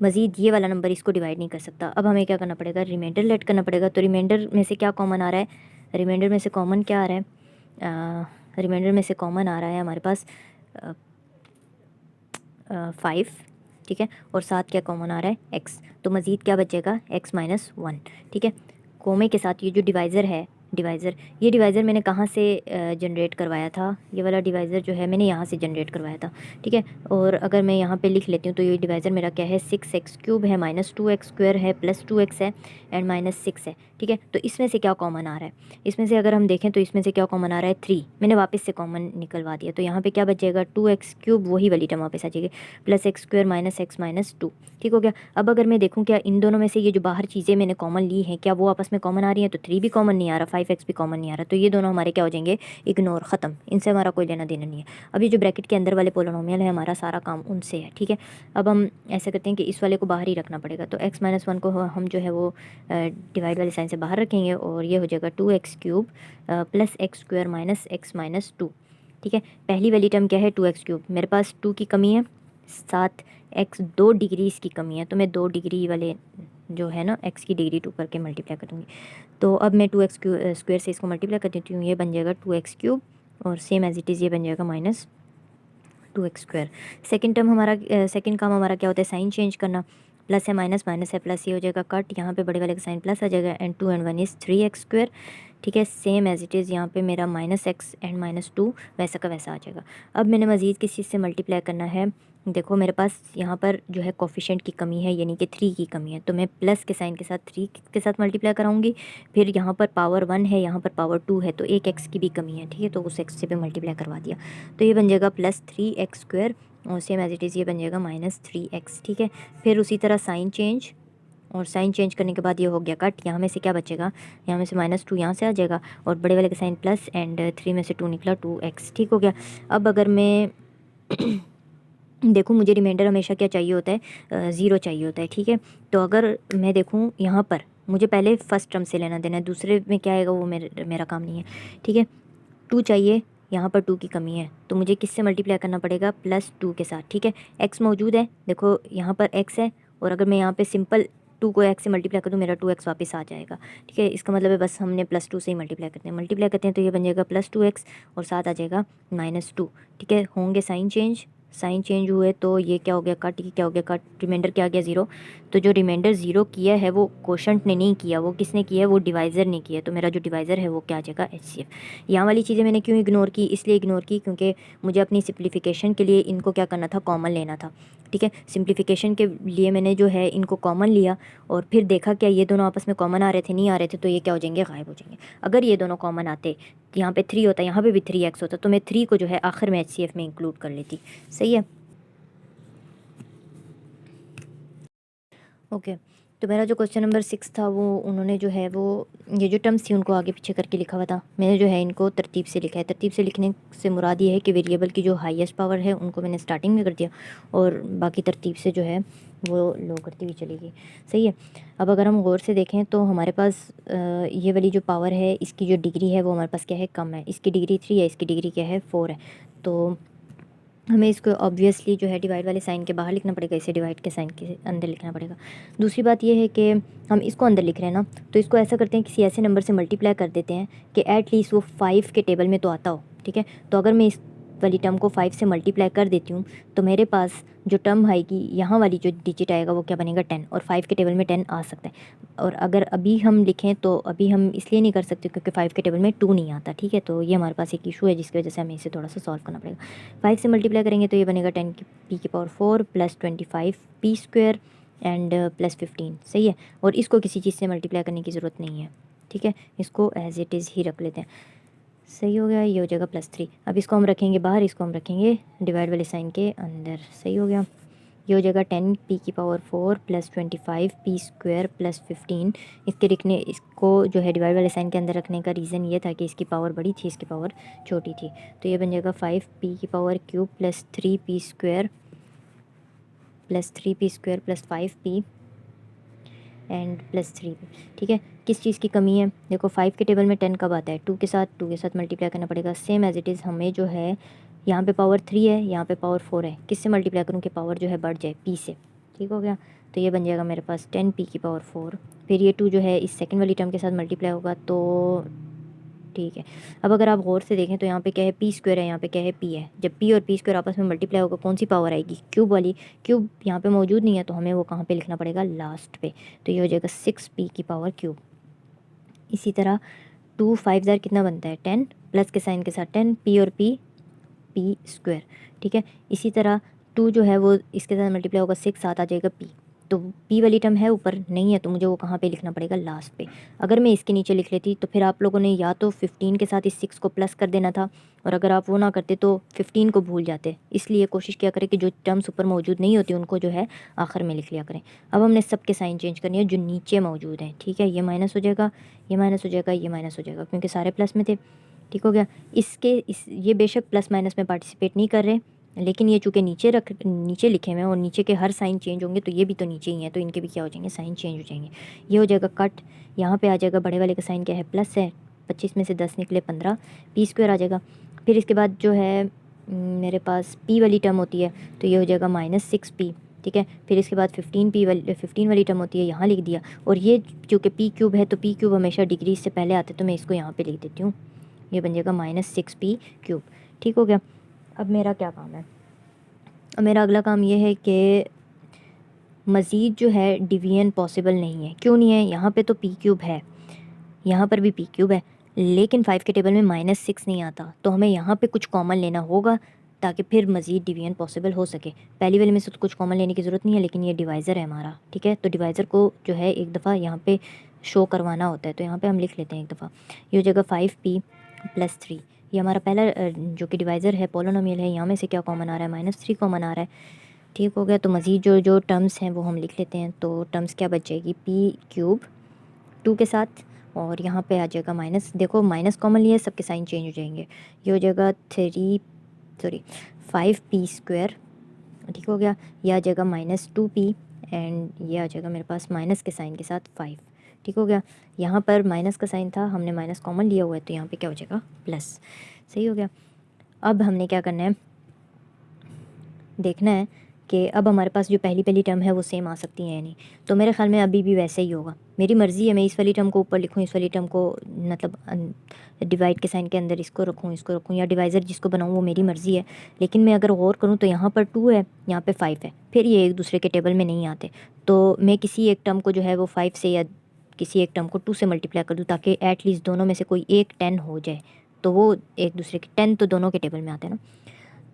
मज़ीद ये वाला नंबर इसको डिवाइड नहीं कर सकता। अब हमें क्या करना पड़ेगा, रिमाइंडर लेट करना पड़ेगा। तो रिमाइंडर में से क्या कॉमन आ रहा है, रिमाइंडर में से कॉमन क्या आ रहा है, रिमाइंडर में से कॉमन आ रहा है हमारे पास 5। ठीक है, और साथ क्या कॉमन आ रहा है, x, तो मज़ीद क्या बचेगा, x माइनस 1। ठीक है, कोमे के साथ ये जो डिवाइज़र है, डिवाइज़र, ये डिवाइज़र मैंने कहाँ से जनरेट करवाया था, ये वाला डिवाइज़र जो है मैंने यहाँ से जनरेट करवाया था। ठीक है, और अगर मैं यहाँ पे लिख लेती हूँ तो ये डिवाइज़र मेरा क्या है, 6x³ है, माइनस 2x² है, प्लस 2x है एंड माइनस 6 है। ठीक है, तो इसमें से क्या कॉमन आ रहा है, इसमें से अगर हम देखें तो इसमें से क्या कॉमन आ रहा है, 3, मैंने वापस से कॉमन निकलवा दिया, तो यहाँ पे क्या बचेगा, 2x³, वही वाली टर्म वापस आ जाएगी, plus x² minus x minus 2। ठीक हो गया। अब अगर मैं देखूँ क्या इन दोनों में से ये जो बाहर चीज़ें मैंने कॉमन ली हैं क्या वो आपस में कॉमन आ रही हैं, तो 3 भी कॉमन नहीं आ रहा, 5x भी कॉमन नहीं आ रहा, तो ये दोनों हमारे क्या हो जाएंगे, इग्नोर, ख़त्म, इनसे हमारा कोई लेना देना नहीं है। अब ये जो ब्रैकेट के अंदर वाले पोलिनोमियल है हमारा सारा काम उनसे है। ठीक है, अब हम ऐसा करते हैं कि इस वाले को बाहर ही रखना पड़ेगा, तो x माइनस 1 को हम जो है वो डिवाइड वाले साइन से बाहर रखेंगे और ये हो जाएगा 2x³ plus x² minus x minus 2। ठीक है, पहली वाली टर्म क्या है, 2x³, मेरे पास 2 की कमी है, साथ x 2 डिग्री इसकी कमी है, तो मैं 2 डिग्री वाले जो है ना x की डिग्री 2 करके मल्टीप्लाई कर दूँगी। तो अब मैं 2x स्क्वायर से इसको मल्टीप्लाई कर देती हूँ, ये बन जाएगा 2x³ और सेम एज इट इज़ ये बन जाएगा माइनस 2x²। सेकेंड टर्म हमारा सेकेंड काम हमारा क्या होता है, साइन चेंज करना, प्लस है माइनस, माइनस है प्लस, ये हो जाएगा कट, यहाँ पे बड़े वाले का साइन प्लस आ जाएगा एंड 2 एंड 1 इज़ 3x²। ठीक है, सेम एज इट इज़ यहाँ पे मेरा माइनस x एंड माइनस 2 वैसा का वैसा आ जाएगा। अब मैंने मज़ीद किस चीज़ से मल्टीप्लाई करना है, देखो मेरे पास यहाँ पर जो है कोफिशिएंट की कमी है, यानी कि 3 की कमी है, तो मैं प्लस के साइन के साथ 3 के साथ मल्टीप्लाई कराऊंगी। फिर यहाँ पर पावर 1 है, यहाँ पर पावर 2 है, तो एक x की भी कमी है। ठीक है, तो उस x से भी मल्टीप्लाई करवा दिया, तो ये बन जाएगा प्लस 3x² और सेम एज इट इज़ ये बन जाएगा माइनस 3x। ठीक है, फिर उसी तरह साइन चेंज, और साइन चेंज करने के बाद ये हो गया कट, यहाँ में से क्या बचेगा, यहाँ में से माइनस 2 यहाँ से आ जाएगा और बड़े वाले का साइन प्लस एंड 3 में से 2 निकला 2x। ठीक हो गया। अब अगर मैं देखूँ, मुझे रिमाइंडर हमेशा क्या चाहिए होता है, 0 चाहिए होता है। ठीक है, तो अगर मैं देखूँ यहाँ पर मुझे पहले फर्स्ट टर्म से लेना देना है, दूसरे में क्या आएगा वो मेरा काम नहीं है। ठीक है, 2 चाहिए, यहाँ पर 2 की कमी है, तो मुझे किससे मल्टीप्लाई करना पड़ेगा, प्लस 2 के साथ। ठीक है, x मौजूद है, देखो यहाँ पर x है, और अगर मैं यहाँ पे सिंपल 2 को x से मल्टीप्लाई कर दूँ, मेरा 2x वापस आ जाएगा। ठीक है, इसका मतलब है बस हमने प्लस 2 से ही मल्टीप्लाई करते हैं, तो ये बन जाएगा प्लस 2x और साथ आ जाएगा माइनस 2। ठीक है, होंगे साइन चेंज, साइन चेंज हुए तो ये क्या हो गया कट, ये क्या हो गया कट, रिमाइंडर क्या आ गया 0। तो जो रिमाइंडर 0 किया है वो कोशंट ने नहीं किया, वो किसने किया है, वो डिवाइज़र ने किया, तो मेरा जो डिवाइज़र है वो क्या आ जाएगा, HCF। यहाँ वाली चीज़ें मैंने क्यों इग्नोर की, इसलिए इग्नोर की क्योंकि मुझे अपनी सिंप्लीफिकेशन के लिए इनको क्या करना था, कॉमन लेना था। ठीक है, सिंप्लीफिकेशन के लिए मैंने जो है इनको कॉमन लिया और फिर देखा क्या ये दोनों आपस में कॉमन आ रहे थे, नहीं आ रहे थे, तो ये क्या हो जाएंगे, गायब हो जाएंगे। अगर ये दोनों कॉमन आते, यहाँ पे 3 होता, यहाँ पे भी 3x होता, तो मैं 3 को जो है आखिर में HCF में इंक्लूड कर लेती। सही है। ओके, तो मेरा जो क्वेश्चन नंबर 6 था वो उन्होंने जो है वो ये जो टर्म्स थी उनको आगे पीछे करके लिखा हुआ था। मैंने जो है इनको तरतीब से लिखा है। तरतीब से लिखने से मुराद ये है कि वेरिएबल की जो हाईएस्ट पावर है उनको मैंने स्टार्टिंग में कर दिया और बाकी तरतीब से जो है वो लो करती हुई चलेगी। सही है। अब अगर हम गौर से देखें तो हमारे पास ये वाली जो पावर है इसकी जो डिग्री है वो हमारे पास क्या है, कम है। इसकी डिग्री 3 है, इसकी डिग्री क्या है, 4 है। तो हमें इसको ऑब्वियसली जो है डिवाइड वाले साइन के बाहर लिखना पड़ेगा, इसे डिवाइड के साइन के अंदर लिखना पड़ेगा। दूसरी बात ये है कि हम इसको अंदर लिख रहे हैं ना, तो इसको ऐसा करते हैं किसी ऐसे नंबर से मल्टीप्लाई कर देते हैं कि एट लीस्ट वो 5 के टेबल में तो आता हो। ठीक है, तो अगर मैं इस वाली टर्म को 5 से मल्टीप्लाई कर देती हूँ तो मेरे पास जो टर्म आएगी, यहाँ वाली जो डिजिट आएगा वो क्या बनेगा, 10, और 5 के टेबल में 10 आ सकता है। और अगर अभी हम लिखें तो अभी हम इसलिए नहीं कर सकते क्योंकि 5 के टेबल में 2 नहीं आता। ठीक है, तो ये हमारे पास एक इशू है जिसकी वजह से हमें इसे थोड़ा सा सॉल्व करना पड़ेगा। 5 से मल्टीप्लाई करेंगे तो ये बनेगा 10 की पी की power 4 plus 25 P square and plus 15। सही है, और इसको किसी चीज़ से मल्टीप्लाई करने की ज़रूरत नहीं है। ठीक है, इसको एज इट इज़ ही रख लेते हैं। सही हो गया, ये हो जाएगा +3। अब इसको हम रखेंगे बाहर, इसको हम रखेंगे डिवाइड वाले साइन के अंदर। सही हो गया, ये हो जाएगा 10 पी की power 4 plus 25 P square plus 15। इसके लिखने इसको जो है डिवाइड वाले साइन के अंदर रखने का रीज़न ये था कि इसकी पावर बड़ी थी, इसकी पावर छोटी थी। तो ये बन जाएगा 5 पी की power cube plus 3 P square plus 5 P and plus 3 P. ठीक है, किस चीज़ की कमी है, देखो 5 के टेबल में 10 कब आता है, 2 के साथ मल्टीप्लाई करना पड़ेगा। सेम एज इट इज़ हमें जो है यहाँ पे पावर 3 है, यहाँ पे पावर 4 है, किससे मल्टीप्लाई करूँ कि पावर जो है बढ़ जाए, पी से। ठीक हो गया, तो ये बन जाएगा मेरे पास 10 पी की पावर 4। फिर ये 2 जो है इस सेकंड वाली टर्म के साथ मल्टीप्लाई होगा तो ठीक है। अब अगर आप गौर से देखें तो यहाँ पे क्या है, पी स्क्वायर है, यहाँ पे क्या है, पी है। जब पी और पी स्क्वायर आपस में मल्टीप्लाई होगा कौन सी पावर आएगी, क्यूब वाली। क्यूब यहाँ पे मौजूद नहीं है तो हमें वो कहाँ पे लिखना पड़ेगा, लास्ट पे। तो ये हो जाएगा 6 पी की पावर क्यूब। इसी तरह 2 5 ज़ार कितना बनता है, 10, प्लस के साइन के साथ 10, पी और पी पी स्क्वायर। ठीक है, इसी तरह 2 जो है वो इसके साथ मल्टीप्लाई होगा 6, साथ आ जाएगा पी। तो पी वाली टर्म है ऊपर, नहीं है तो मुझे वो कहाँ पे लिखना पड़ेगा, लास्ट पे। अगर मैं इसके नीचे लिख लेती तो फिर आप लोगों ने या तो 15 के साथ इस 6 को प्लस कर देना था, और अगर आप वो ना करते तो 15 को भूल जाते। इसलिए कोशिश किया करें कि जो टर्म्स ऊपर मौजूद नहीं होती उनको जो है आखिर में लिख लिया करें। अब हमने सबके साइन चेंज करनी है जो नीचे मौजूद हैं। ठीक है, ये माइनस हो जाएगा, ये माइनस हो जाएगा, ये माइनस हो जाएगा क्योंकि सारे प्लस में थे। ठीक हो गया, ये बेशक प्लस माइनस में पार्टिसिपेट नहीं कर रहे, लेकिन ये चूँकि नीचे लिखे हुए हैं और नीचे के हर साइन चेंज होंगे तो ये भी तो नीचे ही हैं, तो इनके भी क्या हो जाएंगे, साइन चेंज हो जाएंगे। ये हो जाएगा कट, यहाँ पे आ जाएगा बड़े वाले का साइन क्या है, प्लस है, 25 में से 10 निकले 15, पी स्क्वायर आ जाएगा। फिर इसके बाद जो है मेरे पास पी वाली टर्म होती है तो ये हो जाएगा -6p। ठीक है, फिर इसके बाद 15 वाली टर्म होती है, यहाँ लिख दिया। और ये क्योंकि पी क्यूब है तो पी क्यूब हमेशा डिग्री से पहले आते, तो मैं इसको यहाँ पे लिख देती हूँ, ये बन जाएगा -6p क्यूब। ठीक हो गया, अब मेरा क्या काम है, अब मेरा अगला काम ये है कि मज़ीद जो है डिवीजन पॉसिबल नहीं है। क्यों नहीं है, यहाँ पे तो पी क्यूब है, यहाँ पर भी पी क्यूब है, लेकिन 5 के टेबल में -6 नहीं आता, तो हमें यहाँ पे कुछ कॉमन लेना होगा ताकि फिर मज़ीद डिवीजन पॉसिबल हो सके। पहली वाले में से तो कुछ कॉमन लेने की ज़रूरत नहीं है, लेकिन ये डिवाइज़र है हमारा। ठीक है, तो डिवाइज़र को जो है एक दफ़ा यहाँ पे शो करवाना होता है, तो यहाँ पे हम लिख लेते हैं एक दफ़ा। ये हो जाएगा 5p + 3। ये हमारा पहला जो कि डिवाइज़र है, पोलोनोमियल है, यहाँ में से क्या कॉमन आ रहा है, -3 कॉमन आ रहा है। ठीक हो गया, तो मज़ीद जो जो टर्म्स हैं वो हम लिख लेते हैं। तो टर्म्स क्या बच जाएगी, पी क्यूब 2 के साथ, और यहाँ पे आ जाएगा माइनस, देखो माइनस कॉमन लिया, सबके साइन चेंज हो जाएंगे। ये हो जाएगा 5p स्क्वायर। ठीक हो गया, ये आ जाएगा -2p एंड ये आ जाएगा मेरे पास माइनस के साइन के साथ 5। ठीक हो गया, यहाँ पर माइनस का साइन था, हमने माइनस कॉमन लिया हुआ है तो यहाँ पे क्या हो जाएगा, प्लस। सही हो गया, अब हमने क्या करना है, देखना है कि अब हमारे पास जो पहली टर्म है वो सेम आ सकती है या नहीं। तो मेरे ख्याल में अभी भी वैसे ही होगा, मेरी मर्ज़ी है, मैं इस वाली टर्म को ऊपर लिखूँ, इस वाली टर्म को मतलब डिवाइड के साइन के अंदर इसको रखूँ या डिवाइज़र जिसको बनाऊँ वो मेरी मर्ज़ी है। लेकिन मैं अगर गौर करूँ तो यहाँ पर 2 है, यहाँ पे 5 है, फिर ये एक दूसरे के टेबल में नहीं आते। तो मैं किसी एक टर्म को जो है वो 5 से या किसी एक टर्म को 2 से मल्टीप्लाई कर दूँ ताकि एटलीस्ट दोनों में से कोई एक 10 हो जाए, तो वो एक दूसरे के 10 तो दोनों के टेबल में आते हैं ना।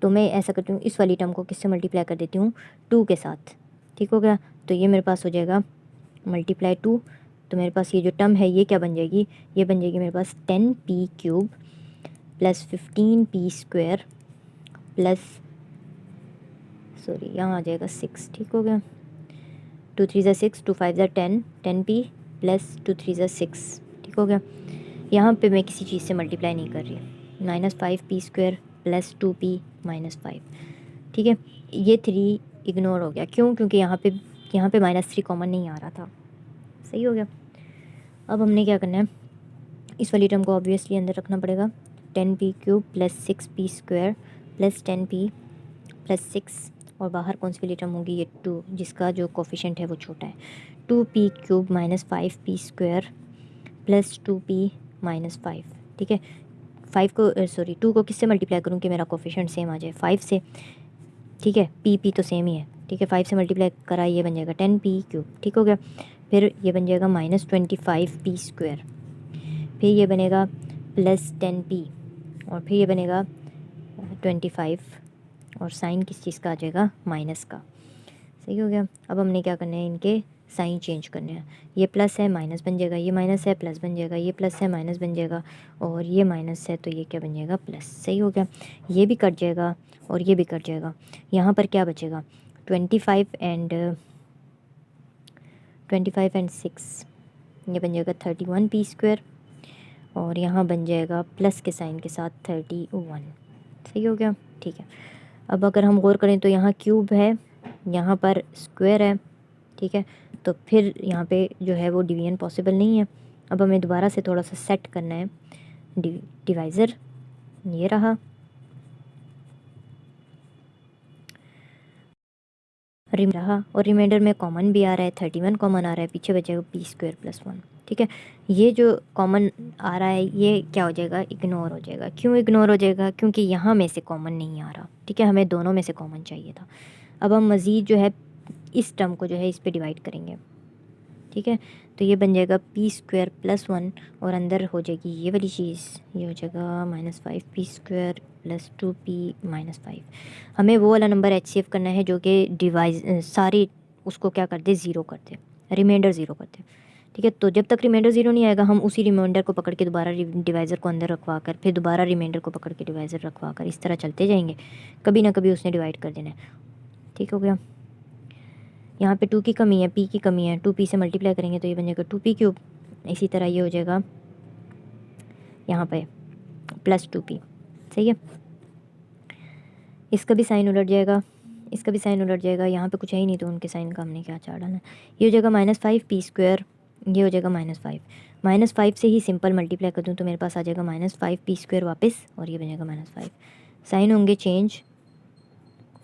तो मैं ऐसा करती हूँ, इस वाली टर्म को किससे मल्टीप्लाई कर देती हूँ, 2 के साथ। ठीक हो गया, तो ये मेरे पास हो जाएगा ×2। तो मेरे पास ये जो टर्म है ये क्या बन जाएगी, ये बन जाएगी मेरे पास 10p cube plus 15p square plus यहाँ आ जाएगा 6। ठीक हो गया, 2 3 ज़ा 6, 2 5 ज़ा 10, 10p प्लस 2 3 ज़ा 6, ठीक हो गया। यहाँ पे मैं किसी चीज़ से मल्टीप्लाई नहीं कर रही, -5p² प्लस 2p -5, ठीक है। ये 3 इग्नोर हो गया, क्यों? क्योंकि यहाँ पे -3 कॉमन नहीं आ रहा था, सही हो गया। अब हमने क्या करना है, इस वाली टर्म को ऑब्वियसली अंदर रखना पड़ेगा, 10p³ plus 6p² plus 10p plus 6, और बाहर कौन सी वाली टर्म होगी, ये 2, जिसका जो कोफिशेंट है वो छोटा है, 2p³ minus 5p² plus 2p minus 5, ठीक है। 5 को 2 को किससे मल्टीप्लाई करूँ कि मेरा कोफिशेंट सेम आ जाए, 5 से, ठीक है। p तो सेम ही है, ठीक है। 5 से मल्टीप्लाई करा, ये बन जाएगा 10p³, ठीक हो गया। फिर ये बन जाएगा -25p², फिर ये बनेगा प्लस 10p, और फिर ये बनेगा 25, और साइन किस चीज़ का आ जाएगा, माइनस का, सही हो गया। अब हमने क्या करना है, इनके साइन चेंज करने हैं, ये प्लस है माइनस बन जाएगा, ये माइनस है प्लस बन जाएगा, ये प्लस है माइनस बन जाएगा, और ये माइनस है तो ये क्या बन जाएगा, प्लस, सही हो गया। ये भी कट जाएगा और ये भी कट जाएगा, यहाँ पर क्या बचेगा, 25 एंड 6, ये बन जाएगा 31p², और यहाँ बन जाएगा प्लस के साइन के साथ 31, सही हो गया, ठीक है। अब अगर हम गौर करें तो यहाँ क्यूब है, यहाँ पर स्क्वायर है, ठीक है। तो फिर यहाँ पे जो है वो डिवीजन पॉसिबल नहीं है। अब हमें दोबारा से थोड़ा सा सेट करना है, डिवाइज़र ये रहा, और रिमाइंडर में कॉमन भी आ रहा है, 31 कॉमन आ रहा है, पीछे बचेगा p² प्लस 1, ठीक है। ये जो कॉमन आ रहा है ये क्या हो जाएगा, इग्नोर हो जाएगा। क्यों इग्नोर हो जाएगा, क्योंकि यहाँ में से कॉमन नहीं आ रहा, ठीक है। हमें दोनों में से कॉमन चाहिए था। अब हम मज़ीद जो है इस टर्म को जो है इस पे डिवाइड करेंगे, ठीक है। तो ये बन जाएगा p² प्लस 1, और अंदर हो जाएगी ये वाली चीज़, ये हो जाएगा -5p² प्लस 2p माइनस 5। हमें वो वाला नंबर HCF करना है जो कि डिवाइज सारी उसको क्या कर दे, ज़ीरो कर दे, रिमाइंडर ज़ीरो कर दे, ठीक है। तो जब तक रिमाइंडर ज़ीरो नहीं आएगा हम उसी रिमाइंडर को पकड़ के दोबारा डिवाइज़र को अंदर रखवा कर, फिर दोबारा रिमाइंडर को पकड़ के डिवाइज़र रखवा कर, इस तरह चलते जाएंगे, कभी ना कभी उसने डिवाइड कर देना है, ठीक हो गया। यहाँ पे 2 की कमी है, p की कमी है, 2p से मल्टीप्लाई करेंगे तो ये बन जाएगा 2p³, इसी तरह ये हो जाएगा यहाँ पे प्लस 2p, सही है। इसका भी साइन उलट जाएगा, इसका भी साइन उलट जाएगा, यहाँ पे कुछ है ही नहीं तो उनके साइन का हमने क्या चार डालना। ये हो जाएगा -5p², ये हो जाएगा -5, -5 से ही सिंपल मल्टीप्लाई कर दूँ तो मेरे पास आ जाएगा -5p² वापस, और ये बन जाएगा -5, साइन होंगे चेंज,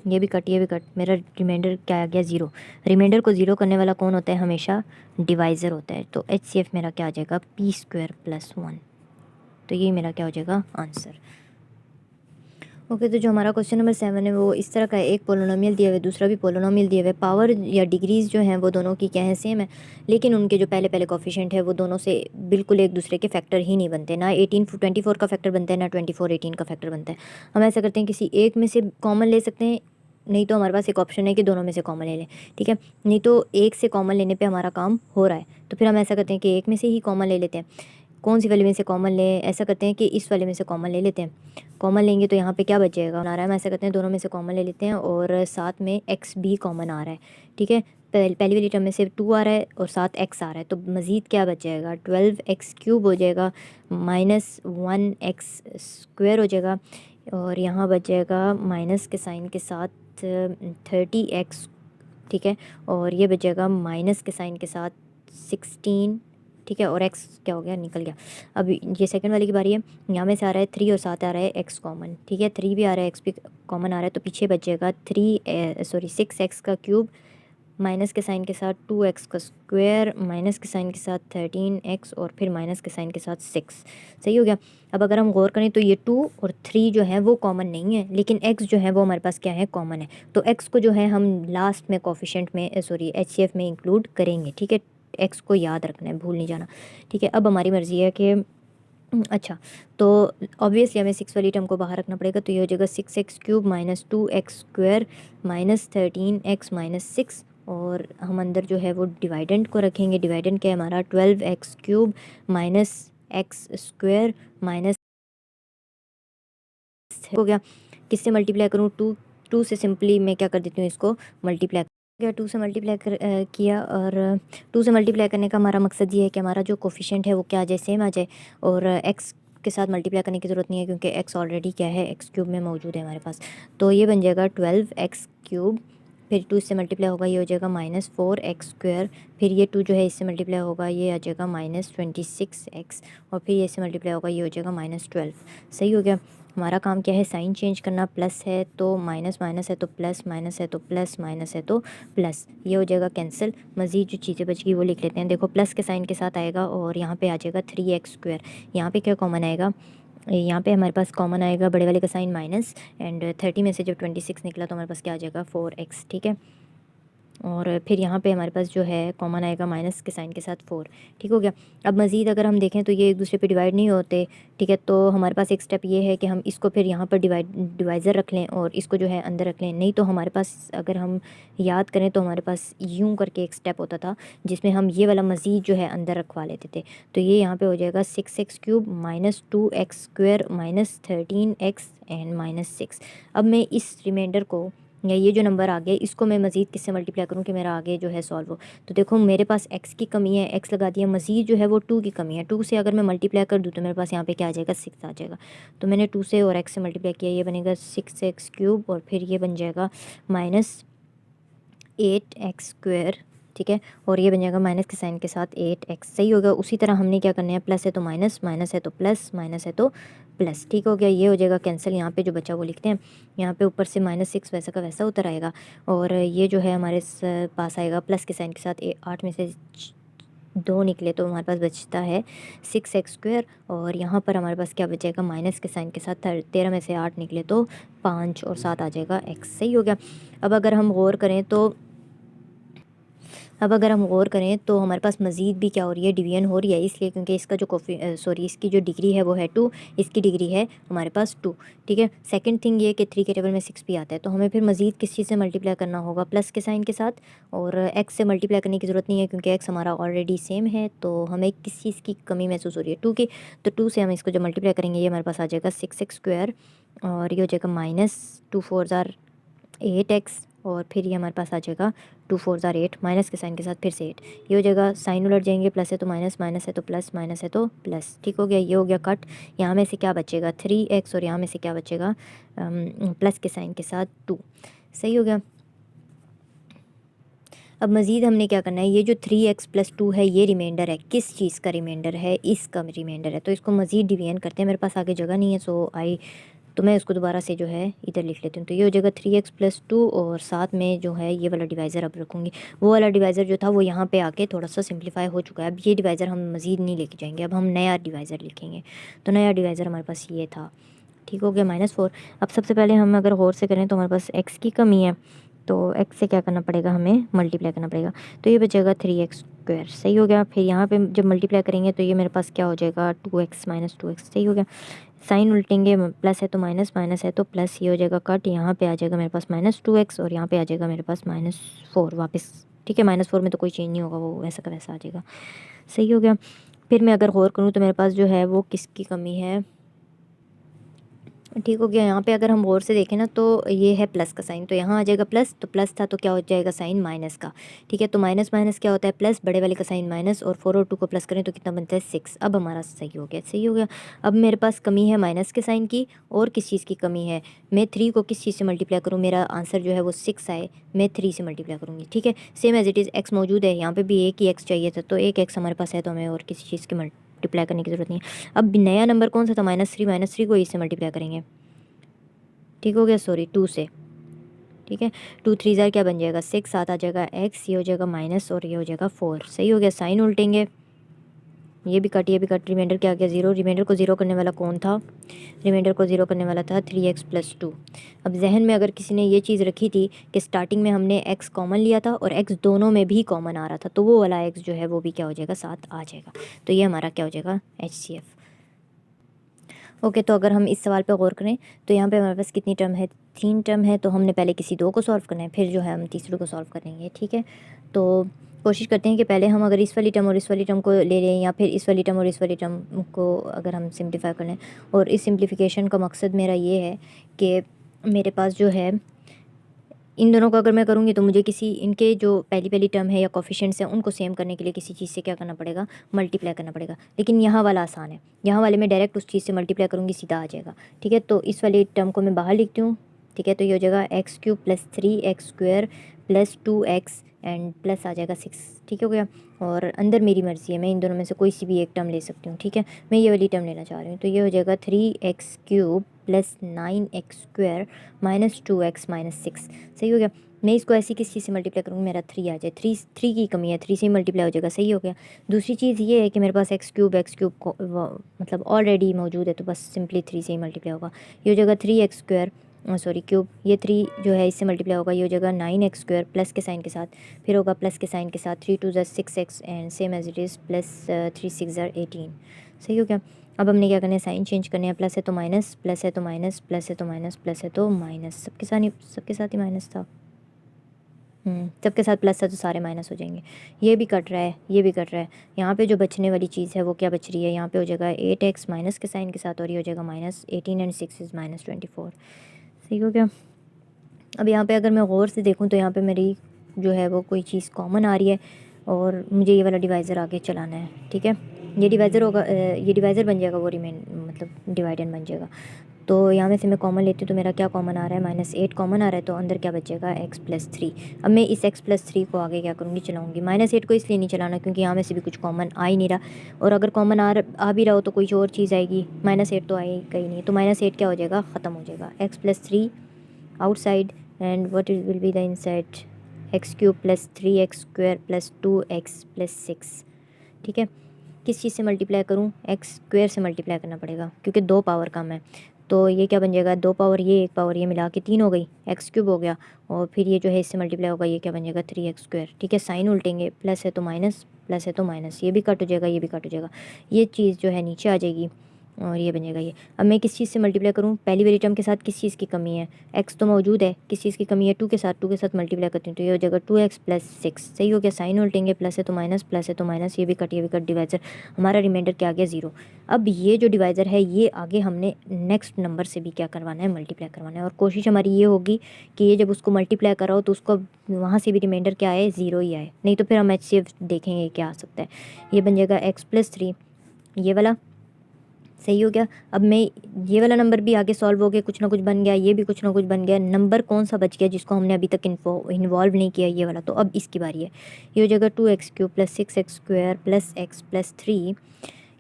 ये भी कट, ये भी कट, मेरा रिमाइंडर क्या आ गया, ज़ीरो। रिमाइंडर को ज़ीरो करने वाला कौन होता है, हमेशा डिवाइज़र होता है। तो HCF मेरा क्या आ जाएगा, p² प्लस 1, तो ये मेरा क्या हो जाएगा, आंसर। ओके, तो जो हमारा क्वेश्चन नंबर 7 है वो इस तरह का है, एक पोलिनोमियल दिया हुआ है, दूसरा भी पोलिनोमियल दिया हुआ है। पावर या डिग्रीज़ जो हैं वो दोनों की क्या है, सेम है, लेकिन उनके जो पहले पहले कोफिशिएंट है वो दोनों से बिल्कुल एक दूसरे के फैक्टर ही नहीं बनते, ना 18 24 का फैक्टर बनता है, ना 24 18 का फैक्टर बनता है। हम ऐसा करते हैं, किसी एक में से कॉमन ले सकते हैं, नहीं तो हमारे पास एक ऑप्शन है कि दोनों में से कॉमन ले लें, ठीक है। नहीं तो एक से कॉमन लेने पे हमारा काम हो रहा है, तो फिर हम ऐसा करते हैं कि एक में से ही कॉमन ले लेते हैं। कौन सी वाले में से कॉमन लें, ऐसा करते हैं कि इस वाले में से कॉमन ले लेते हैं। कॉमन लेंगे तो यहाँ पे क्या बचेगा, आ रहा है, हम ऐसा करते हैं दोनों में से कॉमन ले लेते हैं, और साथ में x भी कॉमन आ रहा है, ठीक है। पहली वाली टर्म में से 2 आ रहा है और साथ x आ रहा है, तो मज़ीद क्या बचेगा, 12x³ हो जाएगा, -1x² हो जाएगा, और यहाँ बचेगा माइनस के साइन के साथ 30x, ठीक है। और ये बचेगा माइनस के साइन के साथ 16, ठीक है। और x क्या हो गया, निकल गया। अब ये सेकंड वाली की बारी है, यहाँ में से आ रहा है 3 और साथ आ रहा है x कॉमन, ठीक है। 3 भी आ रहा है, x भी कॉमन आ रहा है, तो पीछे बचेगा 6x³ माइनस के साइन के साथ 2x² माइनस के साइन के साथ 13x, और फिर माइनस के साइन के साथ 6, सही हो गया। अब अगर हम गौर करें तो ये 2 और 3 जो है वो कॉमन नहीं है, लेकिन x जो है वो हमारे पास क्या है, कॉमन है। तो x को जो है हम लास्ट में कोफिशिएंट में HCF में इंक्लूड करेंगे, ठीक है। x को याद रखना है, भूल नहीं जाना, ठीक है। अब हमारी मर्ज़ी है कि अच्छा, तो ऑब्वियसली हमें 6 वाली टर्म को बाहर रखना पड़ेगा, तो ये हो जाएगा 6x³ minus 2x² minus 13x minus 6, और हम अंदर जो है वो डिवाइडेंट को रखेंगे। डिवाइडेंट क्या है हमारा, 12x³ माइनस x² माइनस हो गया। किससे मल्टीप्लाई करूँ, 2 से सिंपली मैं क्या कर देती हूँ, इसको मल्टीप्लाई गया 2 से मल्टीप्लाई किया, और 2 से मल्टीप्लाई करने का हमारा मकसद ये है कि हमारा जो कोफिशिएंट है वो क्या आ जाए, सेम आ जाए, और एक्स के साथ मल्टीप्लाई करने की ज़रूरत नहीं है क्योंकि एक्स ऑलरेडी क्या है, एक्स क्यूब में मौजूद है हमारे पास। तो ये बन जाएगा 12x3, फिर 2 इससे मल्टीप्लाई होगा, ये हो जाएगा -4x², फिर ये 2 जो है इससे मल्टीप्लाई होगा, ये आ जाएगा -26x, और फिर ये इससे मल्टीप्लाई होगा, ये हो जाएगा -12। सही हो गया। हमारा काम क्या है, साइन चेंज करना। प्लस है तो माइनस, माइनस है तो प्लस, माइनस है तो प्लस, माइनस है तो प्लस, ये हो जाएगा कैंसिल। मज़ीद जो चीज़ें बच गई वो लिख लेते हैं। देखो प्लस के साइन के साथ आएगा, और यहाँ पे आ जाएगा 3x²। यहाँ पे क्या कॉमन आएगा, यहाँ पे हमारे पास कॉमन आएगा बड़े वाले का साइन माइनस, एंड 30 में से जब 26 निकला तो हमारे पास क्या आ जाएगा, 4x। ठीक है, और फिर यहाँ पे हमारे पास जो है कॉमन आएगा माइनस के साइन के साथ 4। ठीक हो गया। अब मज़ीद अगर हम देखें तो ये एक दूसरे पे डिवाइड नहीं होते। ठीक है, तो हमारे पास एक स्टेप ये है कि हम इसको फिर यहाँ पर डिवाइज़र रख लें और इसको जो है अंदर रख लें। नहीं तो हमारे पास, अगर हम याद करें तो हमारे पास यूँ करके एक स्टेप होता था जिसमें हम ये वाला मज़ीद जो है अंदर रखवा लेते थे। तो ये यहाँ पर हो जाएगा 6x³ -2x² -13x एंड -6। अब मैं इस रिमाइंडर को, या ये जो नंबर आ गया, इसको मैं मज़ीद किससे मल्टीप्लाई करूँ कि मेरा आगे जो है सॉल्व हो। तो देखो मेरे पास x की कमी है, x लगा दिया, मज़ीद जो है वो 2 की कमी है। 2 से अगर मैं मल्टीप्लाई कर दूँ तो मेरे पास यहाँ पे क्या आ जाएगा, 6 आ जाएगा। तो मैंने 2 से और x से मल्टीप्लाई किया, ये बनेगा 6x³, और फिर ये बन जाएगा -8x²। ठीक है, और ये बन जाएगा माइनस के साइन के साथ 8x। सही होगा। उसी तरह हमने क्या करना है, प्लस है तो माइनस, माइनस है तो प्लस, माइनस है तो प्लस। ठीक हो गया, ये हो जाएगा कैंसिल। यहाँ पे जो बचा वो लिखते हैं, यहाँ पे ऊपर से -6 वैसा का वैसा उतर आएगा, और ये जो है हमारे पास आएगा प्लस के साइन के साथ 8 में से 2 निकले तो हमारे पास बचता है 6x², और यहाँ पर हमारे पास क्या बचेगा, माइनस के साइन के साथ 13 में से 8 निकले तो 5, और 7 आ जाएगा x। सही हो गया। अब अगर हम गौर करें तो हमारे पास मज़ीद भी क्या हो रही है, डिवीजन हो रही है, इसलिए क्योंकि इसका जो इसकी जो डिग्री है वो है 2, इसकी डिग्री है हमारे पास 2। ठीक है, सेकंड थिंग ये कि 3 के टेबल में 6 भी आता है, तो हमें फिर मज़ीद किस चीज़ से मल्टीप्लाई करना होगा, प्लस के साइन के साथ, और एक्स से मल्टीप्लाई करने की ज़रूरत नहीं है क्योंकि एक्स हमारा ऑलरेडी सेम है। तो हमें किस चीज़ की कमी महसूस हो रही है, 2 की। तो 2 से हम इसको जब मल्टीप्लाई करेंगे, ये हमारे पास आ जाएगा 6x², और ये हो जाएगा -2 4 8x, और फिर ये हमारे पास आ जाएगा 2 4 8, माइनस के साइन के साथ फिर से 8। ये हो जाएगा, साइन उलट जाएंगे, प्लस है तो माइनस, माइनस है तो प्लस, माइनस है तो प्लस। ठीक हो गया, ये हो गया कट। यहाँ में से क्या बचेगा, 3x, और यहाँ में से क्या बचेगा, प्लस के साइन के साथ 2। सही हो गया। अब मज़ीद हमने क्या करना है, ये जो 3x + 2 है ये रिमाइंडर है, किस चीज़ का रिमाइंडर है, इसका रिमाइंडर है। तो इसको मज़ीद डिवीजन करते हैं, मेरे पास आगे जगह नहीं है, तो मैं इसको दोबारा से जो है इधर लिख लेती हूँ। तो ये हो जाएगा 3x + 2, और साथ में जो है ये वाला डिवाइज़र अब रखूँगी। वो वाला डिवाइज़र जो था वो यहाँ पे आके थोड़ा सा सिंप्लीफाई हो चुका है। अब ये डिवाइज़र हम मज़ीद नहीं लेके जाएंगे, अब हम नया डिवाइज़र लिखेंगे। तो नया डिवाइज़र हमारे पास ये था। ठीक हो गया, -4। अब सबसे पहले हम अगर गौर से करें तो हमारे पास x की कमी है, तो x से क्या करना पड़ेगा, हमें मल्टीप्लाई करना पड़ेगा। तो ये बचेगा 3x²। सही हो गया। फिर यहाँ पे जब मल्टीप्लाई करेंगे तो ये मेरे पास क्या हो जाएगा, 2x - 2x। सही हो गया। साइन उल्टेंगे, प्लस है तो माइनस, माइनस है तो प्लस, ये हो जाएगा कट। यहाँ पे आ जाएगा मेरे पास -2x, और यहाँ पे आ जाएगा मेरे पास -4 वापस। ठीक है, -4 में तो कोई चेंज नहीं होगा, वो वैसा का वैसा आ जाएगा। सही हो गया। फिर मैं अगर गौर करूँ तो मेरे पास जो है वो किसकी कमी है, ठीक हो गया। यहाँ पे अगर हम गौर से देखें ना तो ये है प्लस का साइन, तो यहाँ आ जाएगा प्लस, तो प्लस था तो क्या हो जाएगा, साइन माइनस का। ठीक है, तो माइनस माइनस क्या होता है, प्लस, बड़े वाले का साइन माइनस, और 4 और 2 को प्लस करें तो कितना बनता है, 6। अब हमारा सही हो गया, सही हो गया। अब मेरे पास कमी है माइनस के साइन की, और किस चीज़ की कमी है, मैं 3 को किस चीज़ से मल्टीप्लाई करूँ, मेरा आंसर जो है वो 6 आए, मैं 3 से मल्टीप्लाई करूँगी। ठीक है, same as it is x मौजूद है, यहाँ पर भी एक ही एक्स चाहिए था, तो एक एक्स हमारे पास है, तो हमें और किसी चीज़ की मल्टीप्लाई करने की ज़रूरत नहीं है। अब नया नंबर कौन सा था, -3, -3 को इससे मल्टीप्लाई करेंगे। ठीक हो गया, सॉरी 2 से। ठीक है, 2 3 ज़ार क्या बन जाएगा, 6, 7 आ जाएगा x, ये हो जाएगा माइनस, और ये हो जाएगा 4। सही हो गया। साइन उल्टेंगे, ये भी कट, ये भी कट, रिमाइंडर क्या आ गया, 0। रिमाइंडर को 0 करने वाला कौन था, रिमाइंडर को 0 करने वाला था 3x + 2। अब जहन में अगर किसी ने ये चीज़ रखी थी कि स्टार्टिंग में हमने x कॉमन लिया था और x दोनों में भी कॉमन आ रहा था, तो वो वाला x जो है वो भी क्या हो जाएगा, 7 आ जाएगा। तो ये हमारा क्या हो जाएगा, HCF। ओके, तो अगर हम इस सवाल पे गौर करें तो यहाँ पे हमारे पास कितनी टर्म है, 3 टर्म है। तो हमने पहले किसी 2 को सॉल्व करना है, फिर जो है हम तीसरे को सॉल्व करेंगे। ठीक है, तो कोशिश करते हैं कि पहले हम अगर इस वाली टर्म और इस वाली टर्म को ले लें, या फिर इस वाली टर्म और इस वाली टर्म को अगर हम सिंप्लीफाई कर लें। और इस सिंप्लीफिकेशन का मकसद मेरा ये है कि मेरे पास जो है इन दोनों को अगर मैं करूँगी तो मुझे किसी इनके जो पहली पहली टर्म है या कोफिशिएंट्स हैं उनको सेम करने के लिए किसी चीज़ से क्या करना पड़ेगा, मल्टीप्लाई करना पड़ेगा। लेकिन यहाँ वाला आसान है, यहाँ वाले में डायरेक्ट उस चीज़ से मल्टीप्लाई करूँगी, सीधा आ जाएगा। ठीक है, तो इस वाली टर्म को मैं बाहर लिखती हूँ। ठीक है, तो ये हो जाएगा x cube plus 3x square plus 2x and plus आ जाएगा 6। ठीक हो गया। और अंदर मेरी मर्ज़ी है, मैं इन दोनों में से कोई सी भी एक टर्म ले सकती हूँ। ठीक है, मैं ये वाली टर्म लेना चाह रही हूँ, तो ये हो जाएगा 3x cube plus 9x square minus 2x minus 6। सही हो गया। मैं इसको ऐसी किस चीज़ से मल्टीप्लाई करूँगी, मेरा 3 आ जाए, 3 की कमी है, 3 से ही मल्टीप्लाई हो जाएगा। सही हो गया। दूसरी चीज़ ये है कि मेरे पास एक्स क्यूब को मतलब ऑलरेडी मौजूद है, तो बस सिंपली 3 से ही मल्टीप्लाई होगा। ये हो जाएगा 3x स्क्वायर सॉरी क्यूब, ये 3 जो है इससे मल्टीप्लाई होगा, ये हो जाएगा 9x स्क्वायर प्लस के साइन के साथ, फिर होगा प्लस के साइन के साथ 3 2 6x and same as it is plus 3 6 18। सही हो गया। अब हमने क्या करना है, साइन चेंज करने हैं, प्लस है तो माइनस, प्लस है तो माइनस, प्लस है तो माइनस, प्लस है तो माइनस, सबके साथ ही माइनस था। सबके साथ प्लस है तो सारे माइनस हो जाएंगे। ये भी कट रहा है, ये भी कट रहा है। यहाँ पे जो बचने वाली चीज़ है वो क्या बच रही है, यहाँ पे हो जाएगा 8x माइनस के साइन के साथ, और ये हो जाएगा माइनस 18 एंड 6 इज़ माइनस 24। सही हो गया। अब यहाँ पे अगर मैं गौर से देखूँ तो यहाँ पे मेरी जो है वो कोई चीज़ कॉमन आ रही है, और मुझे ये वाला डिवाइज़र आगे चलाना है। ठीक है, ये डिवाइज़र होगा, ये डिवाइज़र बन जाएगा, वो रिमेन मतलब डिवाइडेंड बन जाएगा। तो यहाँ में से मैं कॉमन लेती हूँ, तो मेरा क्या कॉमन आ रहा है, -8 कॉमन आ रहा है, तो अंदर क्या बचेगा, x+3। अब मैं इस x+3 को आगे क्या करूँगी, चलाऊँगी। -8 को इसलिए नहीं चलाना क्योंकि यहाँ में से भी कुछ कॉमन आ ही नहीं रहा, और अगर कॉमन आ भी रहा हो तो कोई और चीज़ आएगी, -8 तो आएगा ही नहीं, तो -8 क्या हो जाएगा, ख़त्म हो जाएगा। x+3 outside and what will be the inside, x cube plus 3x square plus 2x plus 6। ठीक है, किस चीज़ से मल्टीप्लाई करूँ, एक्स स्क्वायर से मल्टीप्लाई करना पड़ेगा क्योंकि 2 पावर कम है। तो ये क्या बन जाएगा, 2 पावर ये 1 पावर ये मिला के 3 हो गई, एक्स क्यूब हो गया, और फिर ये जो है इससे मल्टीप्लाई होगा, ये क्या बन जाएगा 3x स्क्वायर। ठीक है, साइन उल्टेंगे, प्लस है तो माइनस, प्लस है तो माइनस, ये भी कट हो जाएगा, ये भी कट हो जाएगा, ये चीज़ जो है नीचे आ जाएगी, और ये बनेगा ये। अब मैं किस चीज़ से मल्टीप्लाई करूँ, पहली वाली टर्म के साथ किस चीज़ की कमी है, एक्स तो मौजूद है, किस चीज़ की कमी है, 2 के साथ मल्टीप्लाई करती हूँ, तो ये हो जाएगा 2x प्लस 6। सही हो गया, साइन उल्टेंगे, प्लस है तो माइनस, प्लस है तो माइनस, ये भी कट, ये भी कट, डिवाइज़र हमारा रिमाइंडर क्या आ गया, 0। अब ये जो डिवाइज़र है ये आगे हमने नेक्स्ट नंबर से भी क्या करवाना है, मल्टीप्लाई करवाना है, और कोशिश हमारी ये होगी कि ये जब उसको मल्टीप्लाई कराओ तो उसको वहाँ से भी रिमाइंडर क्या आए, 0 ही आए, नहीं तो फिर हम HCF देखेंगे क्या आ सकता है। ये बन जाएगा x+3, ये वाला। सही हो गया। अब मैं ये वाला नंबर भी आगे सॉल्व हो गया, कुछ ना कुछ बन गया, ये भी कुछ ना कुछ बन गया। नंबर कौन सा बच गया जिसको हमने अभी तक इन्वॉल्व नहीं किया, ये वाला, तो अब इसकी बारी है। ये हो जाएगा 2x cube plus 6x square plus x plus 3,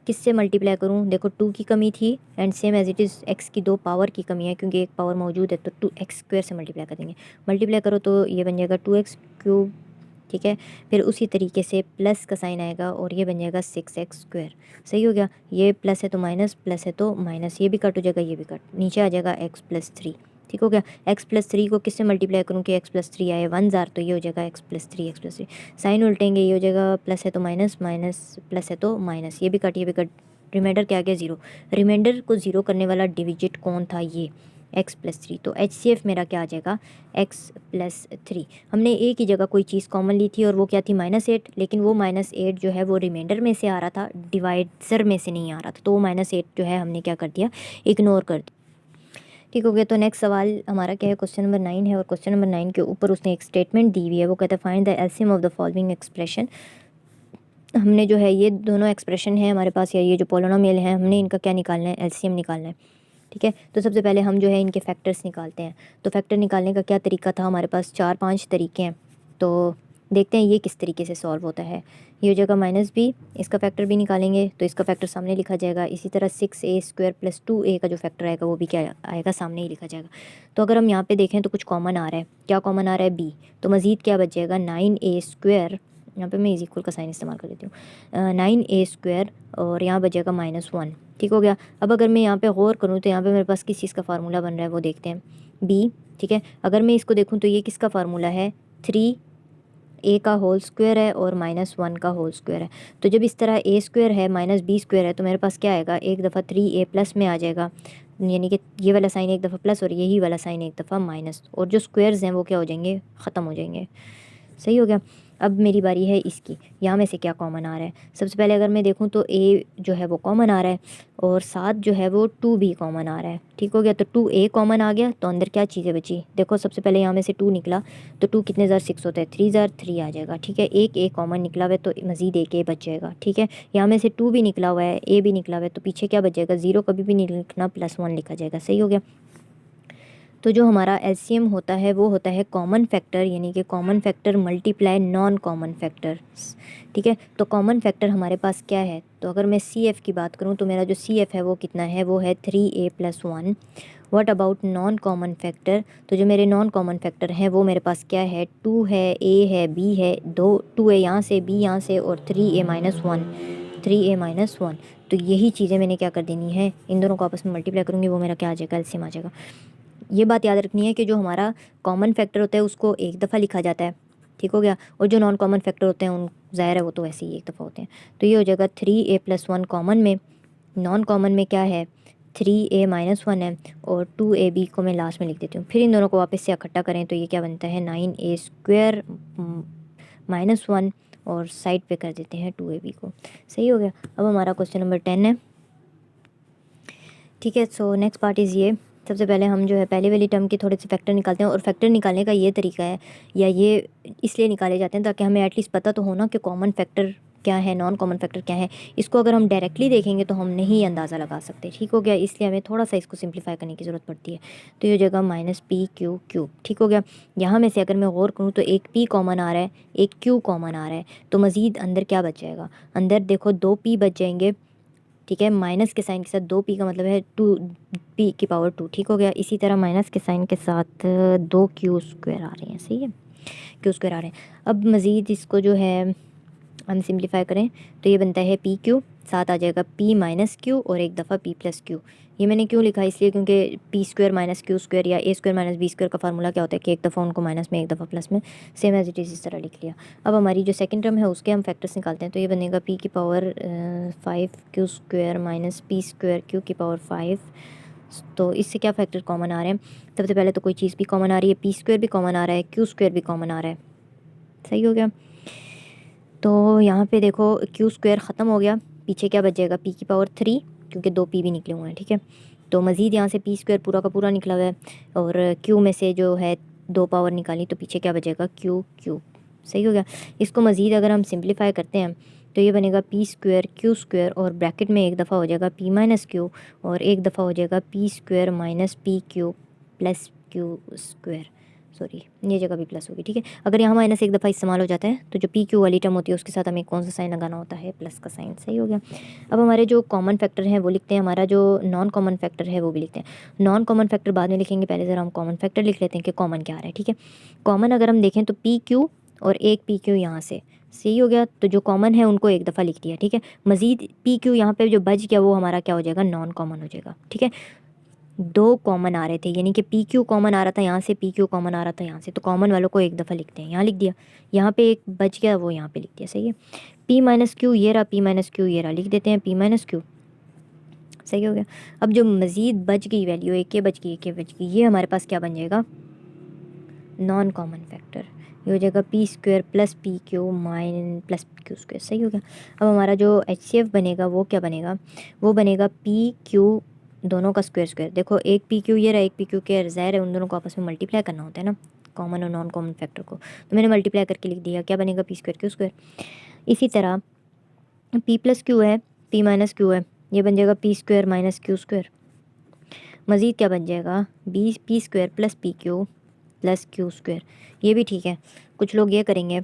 किससे मल्टीप्लाई करूँ, देखो 2 की कमी थी and same as it is x की 2 पावर की कमी है क्योंकि एक पावर मौजूद है, तो 2x स्क्वायर से मल्टीप्लाई कर देंगे। मल्टीप्लाई करो तो ये बन जाएगा 2x क्यूब। ठीक है, फिर उसी तरीके से प्लस का साइन आएगा और ये बन जाएगा 6x स्क्वायर। सही हो गया, ये प्लस है तो माइनस, प्लस है तो माइनस, ये भी कट हो जाएगा, ये भी कट, नीचे आ जाएगा x+3। ठीक हो गया। x+3 को किससे मल्टीप्लाई करूँ कि x+3 आए 1 ज़ार, तो ये हो जाएगा x+3 साइन उल्टेंगे, ये हो जाएगा प्लस है तो माइनस, माइनस प्लस है तो माइनस, ये भी कट, ये भी कट, रिमाइंडर क्या आ गया, 0। रिमाइंडर को 0 करने वाला डिजिट कौन था, ये x+3। तो HCF मेरा क्या आ जाएगा, x+3। हमने एक ही जगह कोई चीज़ कॉमन ली थी और वो क्या थी, -8, लेकिन वो -8 जो है वो रिमाइंडर में से आ रहा था, डिवाइज़र में से नहीं आ रहा था, तो वो -8 जो है हमने क्या कर दिया, इग्नोर कर दिया। ठीक हो गया। तो नेक्स्ट सवाल हमारा क्या है, क्वेश्चन नंबर 9 है, और क्वेश्चन नंबर 9 के ऊपर उसने एक स्टेटमेंट दी हुई है, वो कहता है find the LCM of the following expression. हमने जो है ये दोनों एक्सप्रेशन है हमारे पास, या ये जो पोलिनोमियल है, हमने इनका क्या निकालना है, एलसीएम निकालना है। ठीक है, तो सबसे पहले हम जो है इनके फैक्टर्स निकालते हैं। तो फैक्टर निकालने का क्या तरीका था, हमारे पास 4-5 तरीके हैं, तो देखते हैं ये किस तरीके से सॉल्व होता है। ये हो जाएगा -b, इसका फैक्टर भी निकालेंगे तो इसका फैक्टर सामने लिखा जाएगा। इसी तरह 6a स्क्वायर प्लस 2a का जो फैक्टर आएगा वो भी क्या आएगा, सामने ही लिखा जाएगा। तो अगर हम यहाँ पे देखें तो कुछ कॉमन आ रहा है, क्या कॉमन आ रहा है, b, तो मज़ीद क्या बच जाएगा, 9a स्क्वायर, यहाँ पे मैं इज इक्वल का साइन इस्तेमाल कर लेती हूँ, 9a स्क्वायर, और यहाँ बचेगा -1। ठीक हो गया। अब अगर मैं यहाँ पे गौर करूँ तो यहाँ पे मेरे पास किस चीज़ का फार्मूला बन रहा है वो देखते हैं, b। ठीक है, अगर मैं इसको देखूँ तो ये किसका फार्मूला है, 3a का होल स्क्वायर है और -1 का होल स्क्वायर है। तो जब इस तरह a स्क्वायर है -b स्क्वायर है तो मेरे पास क्या आएगा, एक दफ़ा 3a प्लस में आ जाएगा, यानी कि ये वाला साइन एक दफ़ा प्लस और यही वाला साइन एक दफ़ा माइनस, और जो स्क्वायर्स हैं वो क्या हो जाएंगे, ख़त्म हो जाएंगे। सही हो गया। अब मेरी बारी है इसकी, यहाँ में से क्या कॉमन आ रहा है। सबसे पहले अगर मैं देखूँ तो ए जो है वो कॉमन आ रहा है और साथ जो है वो 2 भी कॉमन आ रहा है। ठीक हो गया, तो 2a कॉमन आ गया, तो अंदर क्या चीज़ें बची, देखो सबसे पहले यहाँ में से 2 निकला, तो 2 कितने ज़र 6 होता है, 3 ज़र 3 आ जाएगा। ठीक है, एक ए कॉमन निकला हुआ है तो मज़ीद एक ए बच जाएगा। ठीक है, यहाँ में से 2 भी निकला हुआ है, ए भी निकला हुआ है, तो पीछे क्या बच जाएगा, 0 कभी भी नहीं लिखना, +1 लिखा जाएगा। सही हो गया। तो जो हमारा एलसीएम होता है वो होता है कॉमन फैक्टर, यानी कि common factor multiply non common factors. ठीक है, तो कॉमन फैक्टर हमारे पास क्या है, तो अगर मैं सी एफ़ की बात करूँ तो मेरा जो सी एफ़ है वो कितना है, वो है 3a+1। What about non common factor, तो जो मेरे नॉन कॉमन फैक्टर हैं वो मेरे पास क्या है, 2 है, a है, b है, 2 है यहाँ से, b यहाँ से, और 3a-1, 3a-1। तो यही चीज़ें मैंने क्या कर देनी है, इन दोनों को आपस में मल्टीप्लाई करूँगी, वो मेरा क्या आ जाएगा, एलसीएम आ जाएगा। ये बात याद रखनी है कि जो हमारा कॉमन फैक्टर होता है उसको एक दफ़ा लिखा जाता है। ठीक हो गया, और जो नॉन कॉमन फैक्टर होते हैं उन ज़ाहिर है वो तो वैसे ही एक दफ़ा होते हैं। तो ये हो जाएगा 3a+1 कॉमन में, नॉन कॉमन में क्या है 3a-1 है, और 2ab को मैं लास्ट में लिख देती हूँ। फिर इन दोनों को वापस से इकट्ठा करें तो ये क्या बनता है, 9a² -1, और साइड पे कर देते हैं 2ab को। सही हो गया। अब हमारा क्वेश्चन नंबर 10 है। ठीक है, सो नेक्स्ट पार्ट इज़ ये, सबसे पहले हम जो है पहले वाली टर्म के थोड़े से फैक्टर निकालते हैं, और फैक्टर निकालने का ये तरीका है, या ये इसलिए निकाले जाते हैं ताकि हमें एटलीस्ट पता तो हो ना कि कॉमन फैक्टर क्या है, नॉन कॉमन फैक्टर क्या है। इसको अगर हम डायरेक्टली देखेंगे तो हम नहीं अंदाज़ा लगा सकते। ठीक हो गया, इसलिए हमें थोड़ा सा इसको सिंप्लीफाई करने की ज़रूरत पड़ती है। तो ये हो जाएगा -p⁻³ ठीक हो गया। यहाँ में से अगर मैं गौर करूँ तो एक p कॉमन आ रहा है, एक q कॉमन आ रहा है, तो मज़ीद अंदर क्या बच जाएगा, अंदर देखो 2 p बच जाएंगे। ठीक है, माइनस के साइन के साथ 2p का मतलब है 2p⁻²। ठीक हो गया। इसी तरह माइनस के साइन के साथ 2q² आ रहे हैं। सही है, q² आ रहे हैं। अब मज़ीद इसको जो है हम सिंप्लीफाई करें तो ये बनता है pq, साथ आ जाएगा p-q और एक दफ़ा p+q। ये मैंने क्यों लिखा, इसलिए क्योंकि p² - q² या a² - b² का फार्मूला क्या होता है कि एक दफ़ा उनको माइनस में एक दफ़ा प्लस में, सेम एज इट इज़ इस तरह लिख लिया। अब हमारी जो सेकंड टर्म है उसके हम फैक्टर्स निकालते हैं, तो ये बनेगा p⁻5q² - p²q⁻5। तो इससे क्या फैक्टर कॉमन आ रहे हैं, सबसे पहले तो कोई चीज़ भी कॉमन आ रही है, p² भी कॉमन आ रहा है, q² भी कॉमन आ रहा है। सही हो गया। तो यहाँ पे देखो q² ख़त्म हो गया, पीछे क्या बच जाएगा, p⁻3, क्योंकि 2p भी निकले हुए हैं। ठीक है, तो मज़ीद यहाँ से p² पूरा का पूरा निकला हुआ है, और q में से जो है 2 पावर निकाली, तो पीछे क्या बचेगा, q। सही हो गया। इसको मज़ीद अगर हम सिंप्लीफाई करते हैं तो ये बनेगा p² q², और ब्रैकेट में एक दफ़ा हो जाएगा p-q, और एक दफ़ा हो जाएगा p² - pq + q²। सॉरी, ये जगह भी प्लस होगी। ठीक है, अगर यहाँ माइनस एक दफ़ा इस्तेमाल हो जाता है तो जो पी क्यू वाली टर्म होती है उसके साथ हमें कौन सा साइन लगाना होता है, प्लस का साइन। सही हो गया। अब हमारे जो कॉमन फैक्टर हैं वो लिखते हैं, हमारा जो नॉन कॉमन फैक्टर है वो भी लिखते हैं। नॉन कॉमन फैक्टर बाद में लिखेंगे, पहले ज़रा हम कॉमन फैक्टर लिख लेते हैं कि कॉमन क्या आ रहा है। ठीक है, कॉमन अगर हम देखें तो पी क्यू और एक पी क्यू यहाँ से। सही हो गया, तो जो कॉमन है उनको एक दफ़ा लिख दिया। ठीक है, मज़ीद पी क्यू यहाँ पे जो बच गया वो हमारा क्या हो जाएगा, नॉन कॉमन हो जाएगा। ठीक है, 2 कॉमन आ रहे थे, यानी कि पी क्यू कॉमन आ रहा था यहाँ से, पी क्यू कॉमन आ रहा था यहाँ से, तो कॉमन वालों को एक दफ़ा लिखते हैं, यहाँ लिख दिया। यहाँ पे एक बच गया वो यहाँ पे लिख दिया। सही है, p-q ये रहा, p-q ये रहा, लिख देते हैं p-q। सही हो गया। अब जो मज़ीद बच गई वैल्यू, एक के बच गई, एक के बच गई, ये हमारे पास क्या बन जाएगा, नॉन कॉमन फैक्टर। ये हो जाएगा p² + pq प्लस q²। सही हो गया। अब हमारा जो HCF बनेगा वो क्या बनेगा, वो बनेगा pq दोनों का स्क्वायर। देखो एक pq ये रहा, एक pq के, ज़ाहिर है उन दोनों को आपस में मल्टीप्लाई करना होता है ना, कॉमन और नॉन कॉमन फैक्टर को, तो मैंने मल्टीप्लाई करके लिख दिया, क्या बनेगा p² q²। इसी तरह p+q है, p-q है, ये बन जाएगा p² - q²। मज़ीद क्या बन जाएगा, p² + pq + q²। ये भी ठीक है। कुछ लोग ये करेंगे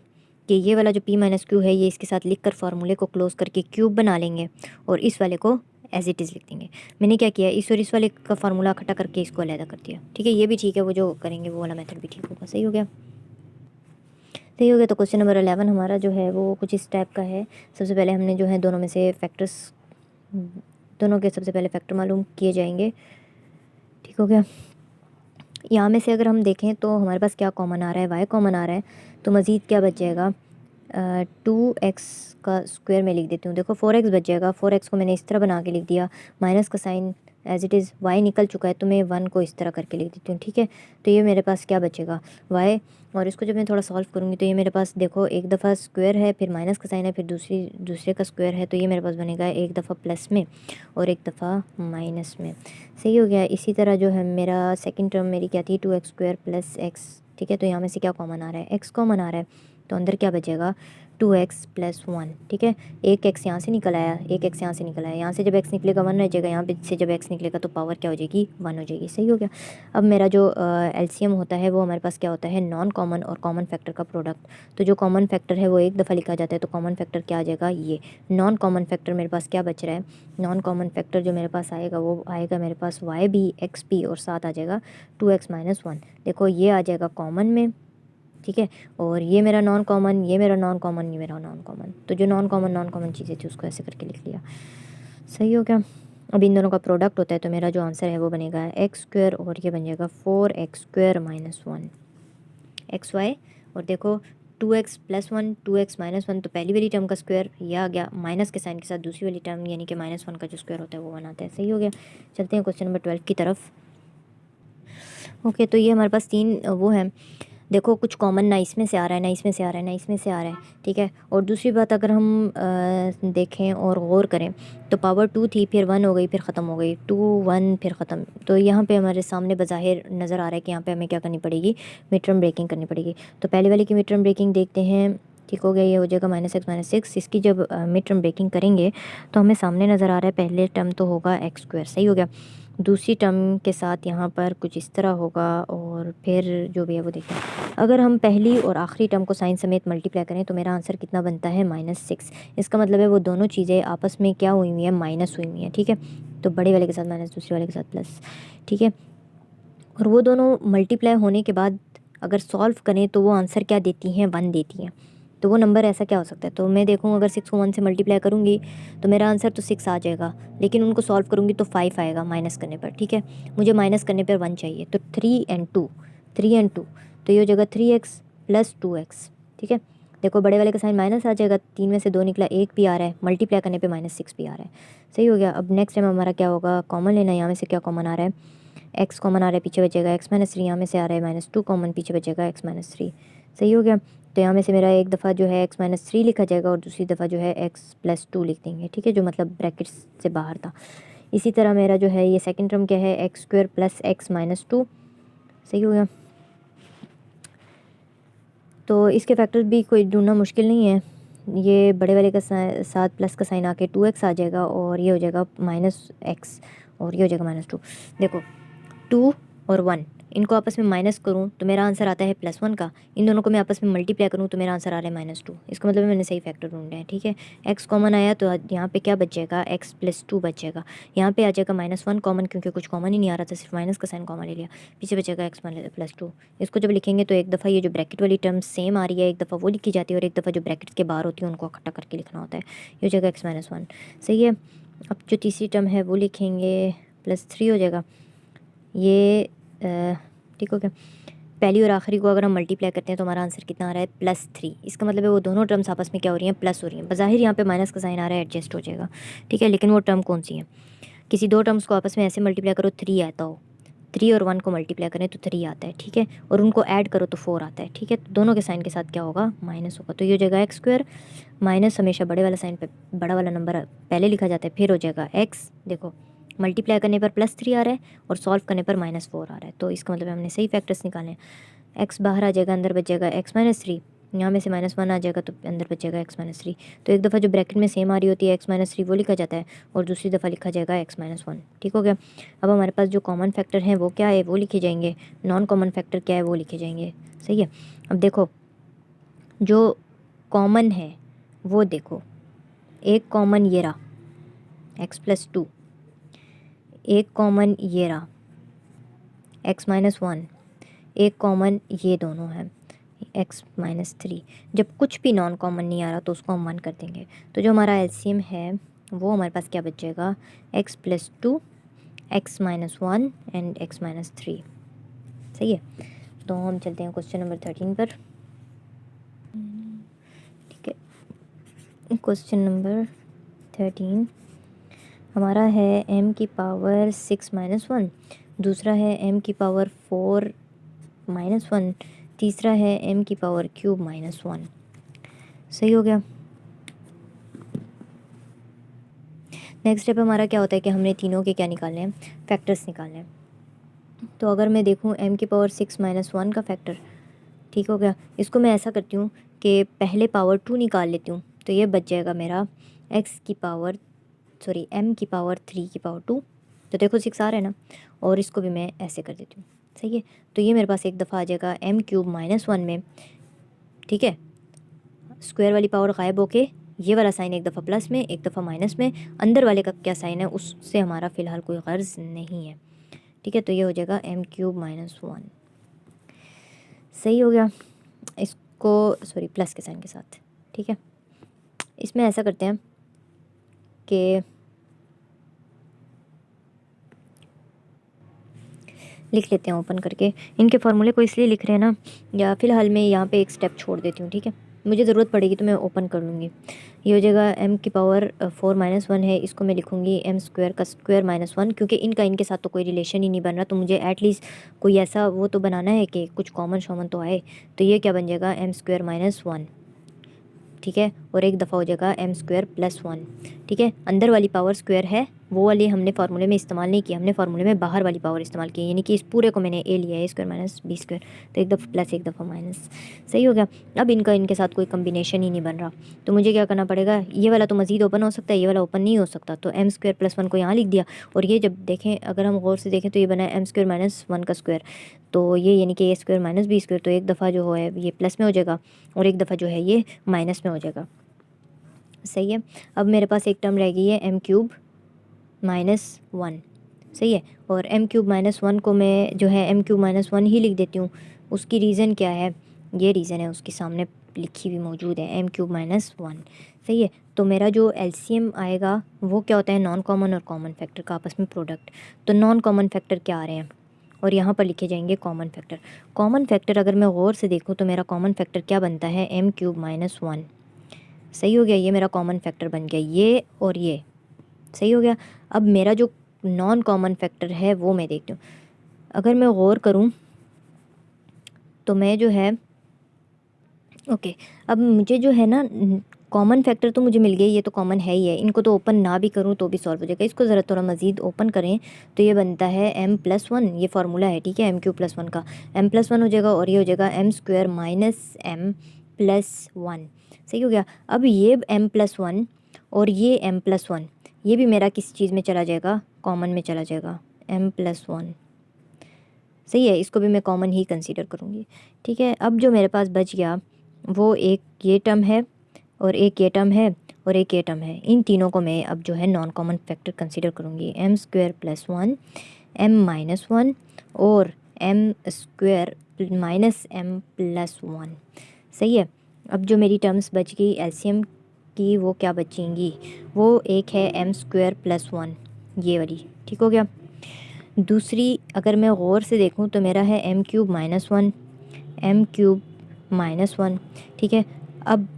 कि ये वाला जो p-q है ये इसके साथ लिख कर फार्मूले को क्लोज करके क्यूब बना लेंगे, और इस वाले को एज इट इज़ लिख देंगे। मैंने क्या किया, इस और इस वाले का फार्मूला इकट्ठा करके इसको अलहदा कर दिया। ठीक है, ये भी ठीक है, वो जो करेंगे वो वाला मेथड भी ठीक होगा। सही हो गया। सही हो गया। तो क्वेश्चन नंबर 11 हमारा जो है वो कुछ इस टाइप का है। सबसे पहले हमने जो है दोनों में से फैक्टर्स, दोनों के सबसे पहले फैक्टर मालूम किए जाएंगे। ठीक हो गया। यहाँ में से अगर हम देखें तो हमारे पास क्या कॉमन आ रहा है, वाई कॉमन आ रहा है, तो मज़ीद क्या बच जाएगा, 2x² में लिख देती हूँ। देखो 4x बच जाएगा, 4x को मैंने इस तरह बना के लिख दिया, माइनस का sign as it is y निकल चुका है, तो मैं 1 को इस तरह करके लिख देती हूँ, ठीक है। तो ये मेरे पास क्या बचेगा y, और इसको जब मैं थोड़ा सॉल्व करूँगी तो ये मेरे पास देखो एक दफ़ा स्क्वायर है, फिर माइनस का साइन है, फिर दूसरे का स्क्वायर है, तो ये मेरे पास बनेगा एक दफ़ा प्लस में और एक दफ़ा माइनस में। सही हो गया। इसी तरह जो है मेरा सेकंड टर्म मेरी क्या थी, 2x² प्लस x, ठीक है। तो यहाँ में से क्या कॉमन आ रहा है, x कॉमन आ रहा है, तो अंदर क्या बचेगा 2x प्लस 1, ठीक है। एक x यहाँ से निकल आया, एक x यहाँ से निकल आया, यहाँ से जब x निकलेगा 1 रह जाएगा, यहाँ पे से जब x निकलेगा तो पावर क्या हो जाएगी 1 हो जाएगी। सही हो गया। अब मेरा जो एलसीएम होता है वो हमारे पास क्या होता है, नॉन कॉमन और कॉमन फैक्टर का प्रोडक्ट। तो जो कॉमन फैक्टर है वो एक दफ़ा लिखा जाता है, तो कॉमन फैक्टर क्या आ जाएगा, ये नॉन कॉमन फैक्टर मेरे पास क्या बच रहा है, नॉन कॉमन फैक्टर जो मेरे पास आएगा वो आएगा मेरे पास y भी x भी और साथ आ जाएगा 2x माइनस 1। देखो ये आ जाएगा कॉमन में, ठीक है। और ये मेरा नॉन कॉमन, ये मेरा नॉन कॉमन, ये मेरा नॉन कॉमन, तो जो नॉन कॉमन चीज़ें थी उसको ऐसे करके लिख लिया। सही हो गया। अब इन दोनों का प्रोडक्ट होता है, तो मेरा जो आंसर है वो बनेगा x² और ये बन जाएगा 4x² माइनस 1 xy। और देखो 2x प्लस 1 2x माइनस 1, तो पहली वाली टर्म का स्क्वायर ये आ गया, माइनस के साइन के साथ दूसरी वाली टर्म यानी कि -1 का जो स्क्वायर होता है वो बनाता है। सही हो गया। चलते हैं क्वेश्चन नंबर 12 की तरफ। ओके, तो ये हमारे पास 3 वो हैं। देखो कुछ कॉमन ना इसमें से आ रहा है, ना इसमें से आ रहा है, ना इसमें से आ रहा है, ठीक है। और दूसरी बात अगर हम देखें और गौर करें तो पावर 2 थी, फिर 1 हो गई, फिर ख़त्म हो गई, 2 1 फिर ख़त्म। तो यहाँ पे हमारे सामने बज़ाहिर नज़र आ रहा है कि यहाँ पे हमें क्या करनी पड़ेगी, मिड टर्म ब्रेकिंग करनी पड़ेगी। तो पहले वाले की मिड टर्म ब्रेकिंग देखते हैं, ठीक हो गया। ये हो जाएगा -x - 6। इसकी जब मिड टर्म ब्रेकिंग करेंगे तो हमें सामने नज़र आ रहा है पहले टर्म तो होगा x²। सही हो गया। दूसरी टर्म के साथ यहाँ पर कुछ इस तरह होगा, और फिर जो भी है वो देखते हैं। अगर हम पहली और आखिरी टर्म को साइन समेत मल्टीप्लाई करें तो मेरा आंसर कितना बनता है, -6। इसका मतलब है वो दोनों चीज़ें आपस में क्या हुई हुई है, माइनस हुई हुई हैं, ठीक है। तो बड़े वाले के साथ माइनस, दूसरे वाले के साथ प्लस, ठीक है। और वो दोनों मल्टीप्लाई होने के बाद अगर सॉल्व करें तो वो आंसर क्या देती हैं, 1 देती हैं। तो वो नंबर ऐसा क्या हो सकता है, तो मैं देखूँ अगर 6 को 1 से मल्टीप्लाई करूँगी तो मेरा आंसर तो 6 आ जाएगा, लेकिन उनको सॉल्व करूँगी तो 5 आएगा माइनस करने पर, ठीक है। मुझे माइनस करने पर 1 चाहिए, तो 3 एंड 2, तो ये हो जाएगा 3x प्लस 2x, ठीक है। देखो बड़े वाले का साइन माइनस आ जाएगा, 3 में से 2 निकला, 1 भी आ रहा है, मल्टीप्लाई करने पे -6 भी आ रहा है। सही हो गया। अब नेक्स्ट टाइम हमारा क्या होगा, कॉमन लेना है। यहाँ में से क्या कॉमन आ रहा है, x कॉमन आ रहा है, पीछे बचेगा x-3। यहाँ में से आ रहा है -2 कॉमन, पीछे बचेगा x-3। सही हो गया। तो यहाँ में से मेरा एक दफ़ा जो है x-3 लिखा जाएगा और दूसरी दफ़ा जो है x+2 लिख देंगे, ठीक है, जो मतलब ब्रैकेट्स से बाहर था। इसी तरह मेरा जो है ये सेकंड टर्म क्या है, x² प्लस x-2। सही हो गया। तो इसके फैक्टर्स भी कोई ढूंढना मुश्किल नहीं है। ये बड़े वाले का साथ प्लस का साइन आके 2x आ जाएगा, और ये हो जाएगा -x, और ये हो जाएगा -2। देखो 2 और 1 इनको आपस में माइनस करूँ तो मेरा आंसर आता है +1 का। इन दोनों को मैं आपस में मल्टीप्लाई करूँ तो मेरा आंसर आ रहा है -2। इसका मतलब मैंने सही फैक्टर ढूंढे हैं, ठीक है। x कॉमन आया तो यहाँ पे क्या बचेगा, x+2 बचेगा। यहाँ पे आ जाएगा -1 कॉमन, क्योंकि कुछ कॉमन ही नहीं आ रहा था, सिर्फ माइनस का साइन कॉमन ले लिया, पीछे बचेगा x+2। इसको जब लिखेंगे तो एक दफ़ा ये जो ब्रैकेट वाली टर्म सेम आ रही है, एक दफ़ा वो लिखी जाती है, और एक दफ़ा जो ब्रैकेट के बाहर होती है उनको इकट्ठा करके लिखना होता है। ये हो जाएगा x-1। सही है। अब जो तीसरी टर्म है वो लिखेंगे, +3 हो जाएगा। ये ठीक हो गया। पहली और आखिरी को अगर हम मल्टीप्लाई करते हैं तो हमारा आंसर कितना आ रहा है, +3। इसका मतलब है वो दोनों टर्म्स आपस में क्या हो रही हैं, प्लस हो रही हैं। बज़ाहिर यहाँ पे माइनस का साइन आ रहा है, एडजस्ट हो जाएगा, ठीक है, लेकिन वो टर्म कौन सी है। किसी दो टर्म्स को आपस में ऐसे मल्टीप्लाई करो 3 आता हो, 3 और 1 को मल्टीप्लाई करें तो 3 आता है, ठीक है, और उनको ऐड करो तो 4 आता है, ठीक है। तो दोनों के साइन के साथ क्या होगा, माइनस होगा। तो ये हो जाएगा x²। माइनस हमेशा बड़े वाला साइन पे बड़ा वाला नंबर पहले लिखा जाता है, फिर हो जाएगा x। देखो मल्टीप्लाई करने पर +3 आ रहा है और सॉल्व करने पर -4 आ रहा है, तो इसका मतलब हमने सही फैक्टर्स निकाले हैं। x बाहर आ जाएगा, अंदर बचेगा x-3। यहाँ में से -1 आ जाएगा तो अंदर बचेगा x-3। तो एक दफ़ा जो ब्रैकेट में सेम आ रही होती है x-3 वो लिखा जाता है, और दूसरी दफ़ा लिखा जाएगा x-1। ठीक हो गया। अब हमारे पास जो कॉमन फैक्टर हैं वो क्या है, वो लिखे जाएंगे। नॉन कॉमन फैक्टर क्या है वो लिखे जाएंगे। सही है। अब देखो जो कॉमन है वो देखो, एक कॉमन ये रहा x+2, एक कॉमन ये रहा x-1, एक कॉमन ये दोनों हैं x-3। जब कुछ भी नॉन कॉमन नहीं आ रहा तो उसको हम 1 कर देंगे। तो जो हमारा एलसीएम है वो हमारे पास क्या बचेगा, x+2, x-1 एंड x-3। सही है। तो हम चलते हैं क्वेश्चन नंबर 13 पर। ठीक है, क्वेश्चन नंबर 13। हमारा है m की पावर 6-1, दूसरा है m की पावर 4-1, तीसरा है m की पावर क्यूब -1। सही हो गया। नेक्स्ट स्टेप हमारा क्या होता है कि हमने तीनों के क्या निकालने हैं, फैक्टर्स निकालने हैं। तो अगर मैं देखूँ m की पावर 6-1 का फैक्टर, ठीक हो गया, इसको मैं ऐसा करती हूँ कि पहले पावर 2 निकाल लेती हूँ, तो ये बच जाएगा मेरा m की पावर 3 की पावर 2। तो देखो 6 आ रहा है ना, और इसको भी मैं ऐसे कर देती हूँ। सही है, तो ये मेरे पास एक दफ़ा आ जाएगा m³ -1 में, ठीक है, स्क्वायर वाली पावर गायब होके ये वाला साइन एक दफ़ा प्लस में एक दफ़ा माइनस में, अंदर वाले का क्या साइन है उससे हमारा फ़िलहाल कोई गर्ज नहीं है, ठीक है। तो ये हो जाएगा m³ -1। सही हो गया, इसको सॉरी प्लस के साइन के साथ, ठीक है। इसमें ऐसा करते हैं कि लिख लेते हैं ओपन करके। इनके फार्मूले को इसलिए लिख रहे हैं ना, या फ़िलहाल मैं यहाँ पे एक स्टेप छोड़ देती हूँ, ठीक है, मुझे ज़रूरत पड़ेगी तो मैं ओपन कर लूँगी। ये हो जाएगा m की पावर 4-1 है, इसको मैं लिखूँगी m² का स्क्वायर -1, क्योंकि इनका इनके साथ तो कोई रिलेशन ही नहीं बन रहा, तो मुझे एटलीस्ट कोई ऐसा वो तो बनाना है कि कुछ कॉमन शॉमन तो आए। तो ये क्या बन जाएगा m² -1, ठीक है, और एक दफ़ा हो जाएगा m² +1, ठीक है। अंदर वाली पावर स्क्वायर है, वो वाली हमने फार्मूले में इस्तेमाल नहीं किया, हमने फार्मूले में बाहर वाली पावर इस्तेमाल की, यानी कि इस पूरे को मैंने a लिया है, a² - b², तो एक दफ़ा प्लस एक दफ़ा माइनस। सही हो गया। अब इनका इनके साथ कोई कम्बिनेशन ही नहीं बन रहा, तो मुझे क्या करना पड़ेगा, ये वाला तो मज़ीद ओपन हो सकता है, ये वाला ओपन नहीं हो सकता, तो m² +1 को यहाँ लिख दिया। और ये जब देखें, अगर हम गौर से देखें तो ये बना है m² - 1 का स्क्वायर, तो ये यानी कि a² - b², तो एक दफ़ा जो है ये प्लस में हो जाएगा और एक दफ़ा जो है ये माइनस में हो जाएगा। सही है। अब मेरे पास एक टर्म रह गई है m³ -1, सही है, और m³ - 1 को मैं जो है m³ -1 ही लिख देती हूँ। उसकी रीज़न क्या है, ये रीज़न है उसके सामने लिखी हुई मौजूद है, m³ -1। सही है, तो मेरा जो एलसीएम आएगा वो क्या होता है, नॉन कॉमन और कॉमन फैक्टर का आपस में प्रोडक्ट। तो नॉन कॉमन फैक्टर क्या आ रहे हैं, और यहाँ पर लिखे जाएंगे कॉमन फैक्टर। कॉमन फैक्टर अगर मैं गौर से देखूँ तो मेरा कॉमन फैक्टर क्या बनता है, m³ -1। सही हो गया, ये मेरा कॉमन फैक्टर बन गया, ये और ये। सही हो गया। अब मेरा जो नॉन कॉमन फैक्टर है वो मैं देखती हूँ, अगर मैं गौर करूँ तो मैं जो है ओके, अब मुझे जो है ना कॉमन फैक्टर तो मुझे मिल गया, ये तो कॉमन है ही है, इनको तो ओपन ना भी करूँ तो भी सॉल्व हो जाएगा। इसको ज़रा थोड़ा मज़ीद ओपन करें तो ये बनता है m+1, ये फार्मूला है, ठीक है, m³ +1 का m+1 हो जाएगा, और ये हो जाएगा m² -m+1। सही हो गया। अब ये m+1 और ये m+1 ये भी मेरा किस चीज़ में चला जाएगा, कॉमन में चला जाएगा, m+1। सही है, इसको भी मैं कॉमन ही कंसीडर करूँगी, ठीक है। अब जो मेरे पास बच गया वो एक ये टर्म है और एक ये टर्म है और एक ये टर्म है, इन तीनों को मैं अब जो है नॉन कॉमन फैक्टर कंसीडर करूँगी, m² +1, m-1 और m² -m+1। सही है। अब जो मेरी टर्म्स बच गई एलसीएम की वो क्या बचेंगी, वो एक है m² +1, ये वाली, ठीक हो गया। दूसरी अगर मैं गौर से देखूं तो मेरा है m³ -1, m³ -1, ठीक है। अब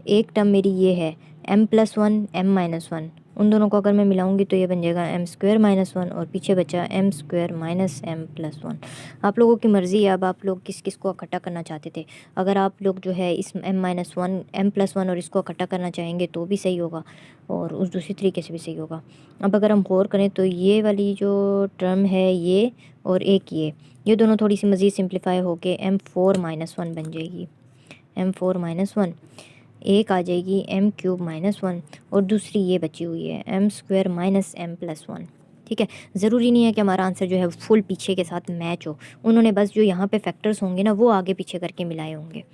एक टर्म मेरी ये है m+1 m-1, उन दोनों को अगर मैं मिलाऊंगी तो ये बन जाएगा m² -1 और पीछे बचा m² -m+1। आप लोगों की मर्ज़ी है, अब आप लोग किस किस को इकट्ठा करना चाहते थे। अगर आप लोग जो है इस m-1 m+1 और इसको इकट्ठा करना चाहेंगे तो भी सही होगा, और उस दूसरी तरीके से भी सही होगा। अब अगर हम गौर करें तो ये वाली जो टर्म है ये और एक ये दोनों थोड़ी सी मज़ीद सिंप्लीफाई होके m4 -1 बन जाएगी, m4 -1। एक आ जाएगी m³ -1 और दूसरी ये बची हुई है m² -m+1, ठीक है। ज़रूरी नहीं है कि हमारा आंसर जो है फुल पीछे के साथ मैच हो, उन्होंने बस जो यहाँ पे फैक्टर्स होंगे ना वो आगे पीछे करके मिलाए होंगे।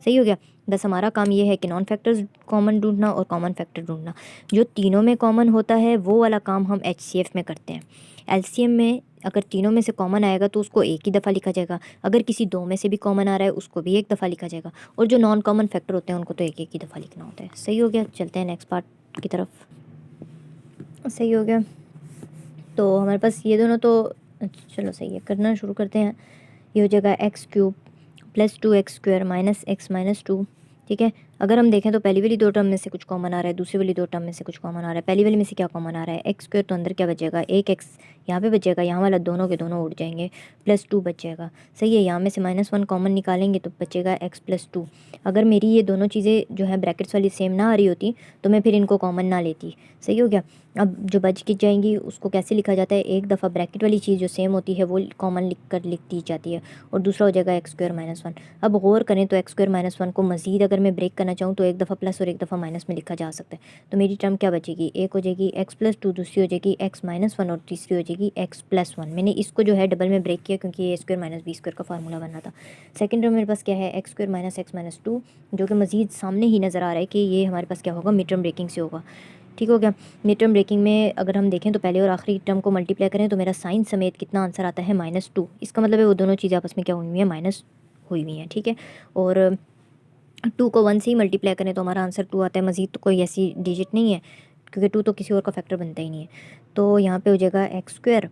सही हो गया। बस हमारा काम ये है कि नॉन फैक्टर्स कॉमन ढूंढना और कॉमन फैक्टर ढूंढना, जो तीनों में कॉमन होता है वो वाला काम हम HCF में करते हैं। एलसीएम में अगर तीनों में से कॉमन आएगा तो उसको एक ही दफ़ा लिखा जाएगा, अगर किसी दो में से भी कॉमन आ रहा है उसको भी एक दफ़ा लिखा जाएगा, और जो नॉन कॉमन फैक्टर होते हैं उनको तो एक एक ही दफ़ा लिखना होता है। सही हो गया, चलते हैं नेक्स्ट पार्ट की तरफ। सही हो गया, तो हमारे पास ये दोनों तो चलो सही है, करना शुरू करते हैं। ये हो जाएगा x³ +2x² -x - 2, ठीक है। अगर हम देखें तो पहली वाली दो टर्म में से कुछ कॉमन आ रहा है, दूसरी वाली दो टर्म में से कुछ कॉमन आ रहा है। पहली वाली में से क्या कॉमन आ रहा है, एक्स स्क्वायर, तो अंदर क्या बचेगा, एक एक्स यहाँ पे बचेगा, यहाँ वाला दोनों के दोनों उड़ जाएंगे, +2 बच जाएगा। सही है, यहाँ में से -1 कॉमन निकालेंगे तो बचेगा x+2। अगर मेरी ये दोनों चीज़ें जो है ब्रैकेट्स वाली सेम ना आ रही होती तो मैं फिर इनको कॉमन ना लेती। सही हो गया। अब जो बच की जाएंगी उसको कैसे लिखा जाता है, एक दफ़ा ब्रैकेट वाली चीज़ जो सेम होती है वो कॉमन लिख दी जाती है, और दूसरा हो जाएगा x² - 1। अब गौर करें तो x² - 1 को मज़ीद अगर मैं ब्रेक करना चाहूँ तो एक दफ़ा प्लस और एक दफ़ा माइनस में लिखा जा सकता है। तो मेरी टर्म क्या बचेगी, एक हो जाएगी x+2, दूसरी हो जाएगी x-1 और तीसरी हो जाएगी x+1। मैंने इसको जो है डबल में ब्रेक किया क्योंकि ये a² - b² का फार्मूला बनना था। सेकंड टर्म मेरे पास क्या है, x² - x-2, जो कि मज़ीद सामने ही नज़र आ रहा है कि ये हमारे पास क्या होगा, मिड टर्म ब्रेकिंग से होगा। ठीक हो गया। मिड टर्म ब्रेकिंग में अगर हम देखें तो पहले और आखिरी टर्म को मल्टीप्लाई करें तो मेरा साइन समेत कितना आंसर आता है, -2। इसका मतलब है वो दोनों चीज़ें आपस में क्या हुई हुई हैं, माइनस हुई हुई हैं। ठीक है, और 2 को 1 से ही मल्टीप्लाई करें तो हमारा आंसर 2 आता है, मज़ीद तो कोई ऐसी डिजिट नहीं है क्योंकि 2 तो किसी और का फैक्टर बनता ही नहीं है। तो यहाँ पे हो जाएगा x²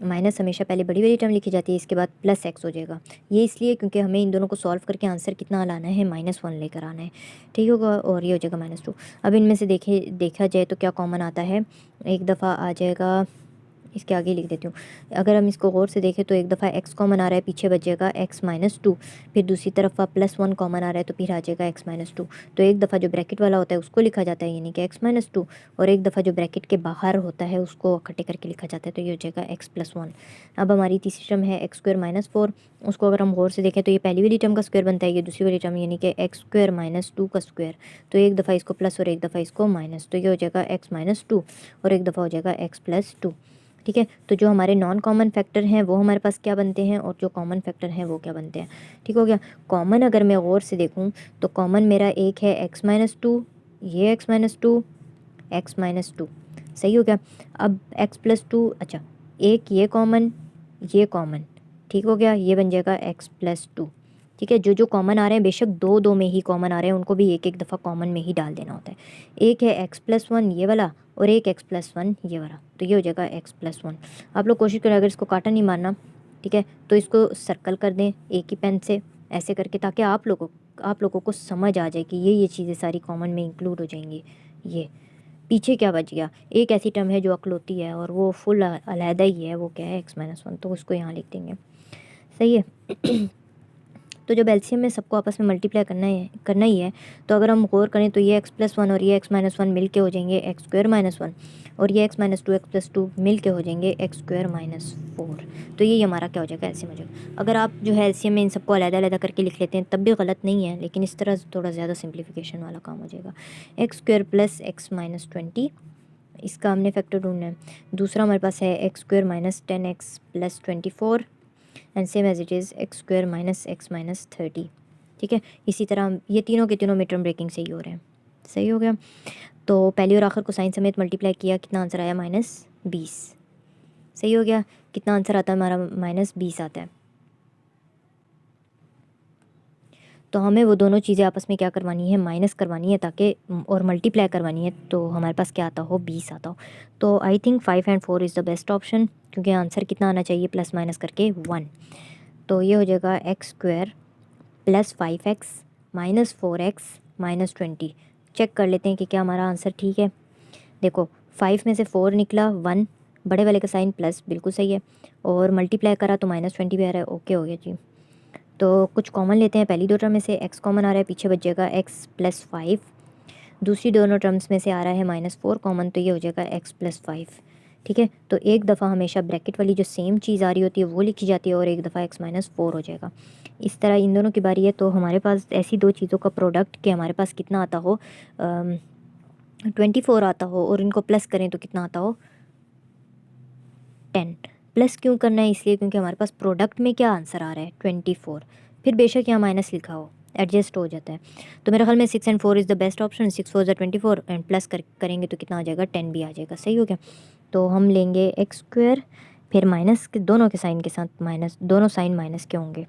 माइनस, हमेशा पहले बड़ी वाली टर्म लिखी जाती है, इसके बाद प्लस x हो जाएगा। ये इसलिए क्योंकि हमें इन दोनों को सॉल्व करके आंसर कितना लाना है, -1 लेकर आना है। ठीक होगा, और ये हो जाएगा -2। अब इनमें से देखा जाए तो क्या कॉमन आता है, एक दफ़ा आ जाएगा, इसके आगे लिख देती हूँ। अगर हम इसको गौर से देखें तो एक दफ़ा x कॉमन आ रहा है, पीछे बचेगा x-2, फिर दूसरी तरफ +1 कॉमन आ रहा है तो फिर आ जाएगा x-2। तो एक दफ़ा जो ब्रैकेट वाला होता है उसको लिखा जाता है यानी कि x-2, और एक दफ़ा जो ब्रैकेट के बाहर होता है उसको इकट्ठे करके लिखा जाता है, तो ये हो जाएगा x+1। अब हमारी तीसरी टर्म है x² - 4। उसको अगर हम गौर से देखें तो ये पहली वाली टर्म का स्क्वायर बनता है, ये दूसरी वाली टर्म यानी कि x² - 2 का स्क्वायर। तो एक दफ़ा इसको प्लस और एक दफ़ा इसको माइनस, तो ये हो जाएगा x-2, और एक दफ़ा हो जाएगा x+2। ठीक है, तो जो हमारे नॉन कॉमन फैक्टर हैं वो हमारे पास क्या बनते हैं, और जो कॉमन फैक्टर हैं वो क्या बनते हैं। ठीक हो गया। कॉमन अगर मैं गौर से देखूं तो कॉमन मेरा एक है x-2, ये x-2, x-2। सही हो गया। अब x+2, अच्छा एक ये कॉमन, ठीक हो गया, ये बन जाएगा x+2। ठीक है, जो जो कॉमन आ रहे हैं बेशक दो दो में ही कॉमन आ रहे हैं, उनको भी एक एक दफ़ा कॉमन में ही डाल देना होता है। एक है x+1 ये वाला, और एक x+1 ये वाला, तो ये हो जाएगा x+1। आप लोग कोशिश करें अगर इसको काटा नहीं मारना, ठीक है, तो इसको सर्कल कर दें एक ही पेन से ऐसे करके, ताकि आप लोगों को समझ आ जाए कि ये चीज़ें सारी कॉमन में इंक्लूड हो जाएंगी। ये पीछे क्या बच गया, एक ऐसी टर्म है जो अकलौती है और वो फुल अलहदा ही है, वो क्या है, x-1, तो उसको यहाँ लिख देंगे। सही है। तो जब एलसीएम में सबको आपस में मल्टीप्लाई करना ही है, तो अगर हम गौर करें तो ये x+1 और ये x-1 मिल के हो जाएंगे x² - 1, और ये x-2 x+2 मिल के हो जाएंगे x² - 4। तो ये हमारा क्या हो जाएगा, एलसीएम हो जाएगा। अगर आप जो है एलसीएम में इन सबको अलग-अलग करके लिख लेते हैं तब भी गलत नहीं है, लेकिन इस तरह थोड़ा ज़्यादा सिंप्लीफिकेशन वाला काम हो जाएगा। x² + x-20, इसका हमने फैक्टर ढूंढना है। दूसरा हमारे पास है x² - 10x + 24, and same as it is x² - x - 30। ठीक है, इसी तरह ये तीनों के तीनों मिड टर्म ब्रेकिंग से ही हो रहे हैं। सही हो गया। तो पहले और आखिर को साइन समेत मल्टीप्लाई किया, कितना आंसर आया, -20। सही हो गया। कितना आंसर आता है हमारा, -20 आता है। तो हमें वो दोनों चीज़ें आपस में क्या करवानी है, माइनस करवानी है, ताकि और मल्टीप्लाई करवानी है तो हमारे पास क्या आता हो, 20 आता हो। तो I think 5 and 4 is the best option, क्योंकि आंसर कितना आना चाहिए, प्लस माइनस करके 1। तो ये हो जाएगा x² + 5x - 4x - 20। चेक कर लेते हैं कि क्या हमारा आंसर ठीक है। देखो 5 में से 4 निकला, 1 बड़े वाले का साइन प्लस, बिल्कुल सही है, और मल्टीप्लाई करा तो -20 भी आ रहा है। ओके हो गया जी। तो कुछ कॉमन लेते हैं, पहली दो टर्म में से x कॉमन आ रहा है, पीछे बच जाएगा x + 5। दूसरी दोनों टर्म्स में से आ रहा है -4 कॉमन, तो ये हो जाएगा x + 5। ठीक है, तो एक दफ़ा हमेशा ब्रैकेट वाली जो सेम चीज़ आ रही होती है वो लिखी जाती है, और एक दफ़ा x - 4 हो जाएगा। इस तरह इन दोनों की बारी है, तो हमारे पास ऐसी दो चीज़ों का प्रोडक्ट कि हमारे पास कितना आता हो, 24 आता हो, और इनको प्लस करें तो कितना आता हो, 10। प्लस क्यों करना है, इसलिए क्योंकि हमारे पास प्रोडक्ट में क्या आंसर आ रहा है, 24। फिर बेशक यहाँ माइनस लिखा हो, एडजस्ट हो जाता है। तो मेरे ख्याल में 6 and 4 is the best option. 6 4 24, and plus करेंगे तो कितना आ जाएगा, 10 भी आ जाएगा। सही हो गया। तो हम लेंगे x², फिर माइनस के दोनों के साइन के साथ माइनस, दोनों साइन माइनस के होंगे,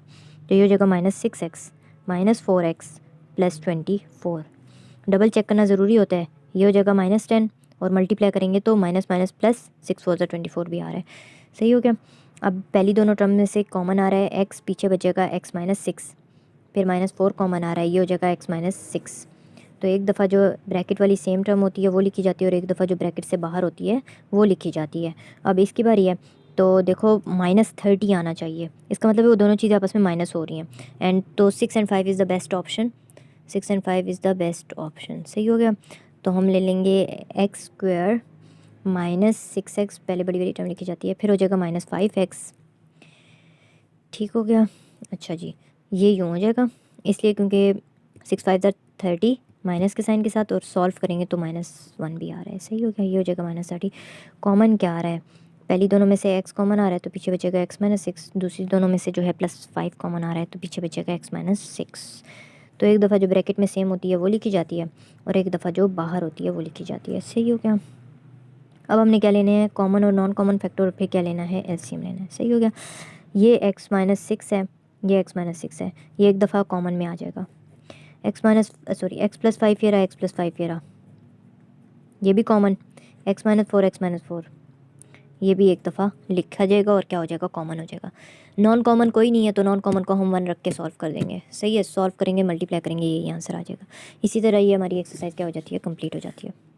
तो ये हो जाएगा -6x - 4x + 24। डबल चेक करना ज़रूरी होता है। ये हो जाएगा -10, और मल्टीप्लाई करेंगे तो माइनस माइनस प्लस, 6 4 24 भी आ रहा है। सही हो गया। अब पहली दोनों टर्म में से कॉमन आ रहा है x, पीछे बचेगा x - 6, फिर -4 कॉमन आ रहा है, ये हो जाएगा x - 6। तो एक दफ़ा जो ब्रैकेट वाली सेम टर्म होती है वो लिखी जाती है और एक दफ़ा जो ब्रैकेट से बाहर होती है वो लिखी जाती है। अब इसकी बारी है, तो देखो -30 आना चाहिए, इसका मतलब है वो दोनों चीज़ें आपस में माइनस हो रही हैं। एंड तो 6 and 5 is the best option, 6 and 5 is the best option. सही हो गया। तो हम ले लेंगे एक्स स्क्वायर -6x, पहले बड़ी वाली टर्म लिखी जाती है, फिर हो जाएगा -5x। ठीक हो गया। अच्छा जी, ये यूँ हो जाएगा, इसलिए क्योंकि 6 5 30 माइनस के साइन के साथ, और सॉल्व करेंगे तो -1 भी आ रहा है। सही हो गया। ये हो जाएगा -30। कॉमन क्या आ रहा है, पहली दोनों में से x कॉमन आ रहा है तो पीछे बचेगा x-6, दूसरी दोनों में से जो है +5 कॉमन आ रहा है तो पीछे बचेगा x-6। तो एक दफ़ा जो ब्रैकेट में सेम होती है वो लिखी जाती है और एक दफ़ा जो बाहर होती है वो लिखी जाती है। सही हो गया। अब हमने क्या लेने हैं, कॉमन और नॉन कॉमन फैक्टर, फिर क्या लेना है, एलसीएम लेना है। सही हो गया। ये x-6 है, ये x-6 है, ये एक दफ़ा कॉमन में आ जाएगा। x+5 ये रहा, x+5 ये रहा, ये भी कॉमन, x-4 x-4 ये भी एक दफ़ा लिखा जाएगा और क्या हो जाएगा, कॉमन हो जाएगा। नॉन कॉमन कोई नहीं है तो नॉन कॉमन को हम 1 रख के सॉल्व कर देंगे। सही है, सॉल्व करेंगे, मल्टीप्लाई करेंगे, यही आंसर आ जाएगा। इसी तरह ये हमारी एक्सरसाइज क्या हो जाती है, कंप्लीट हो जाती है।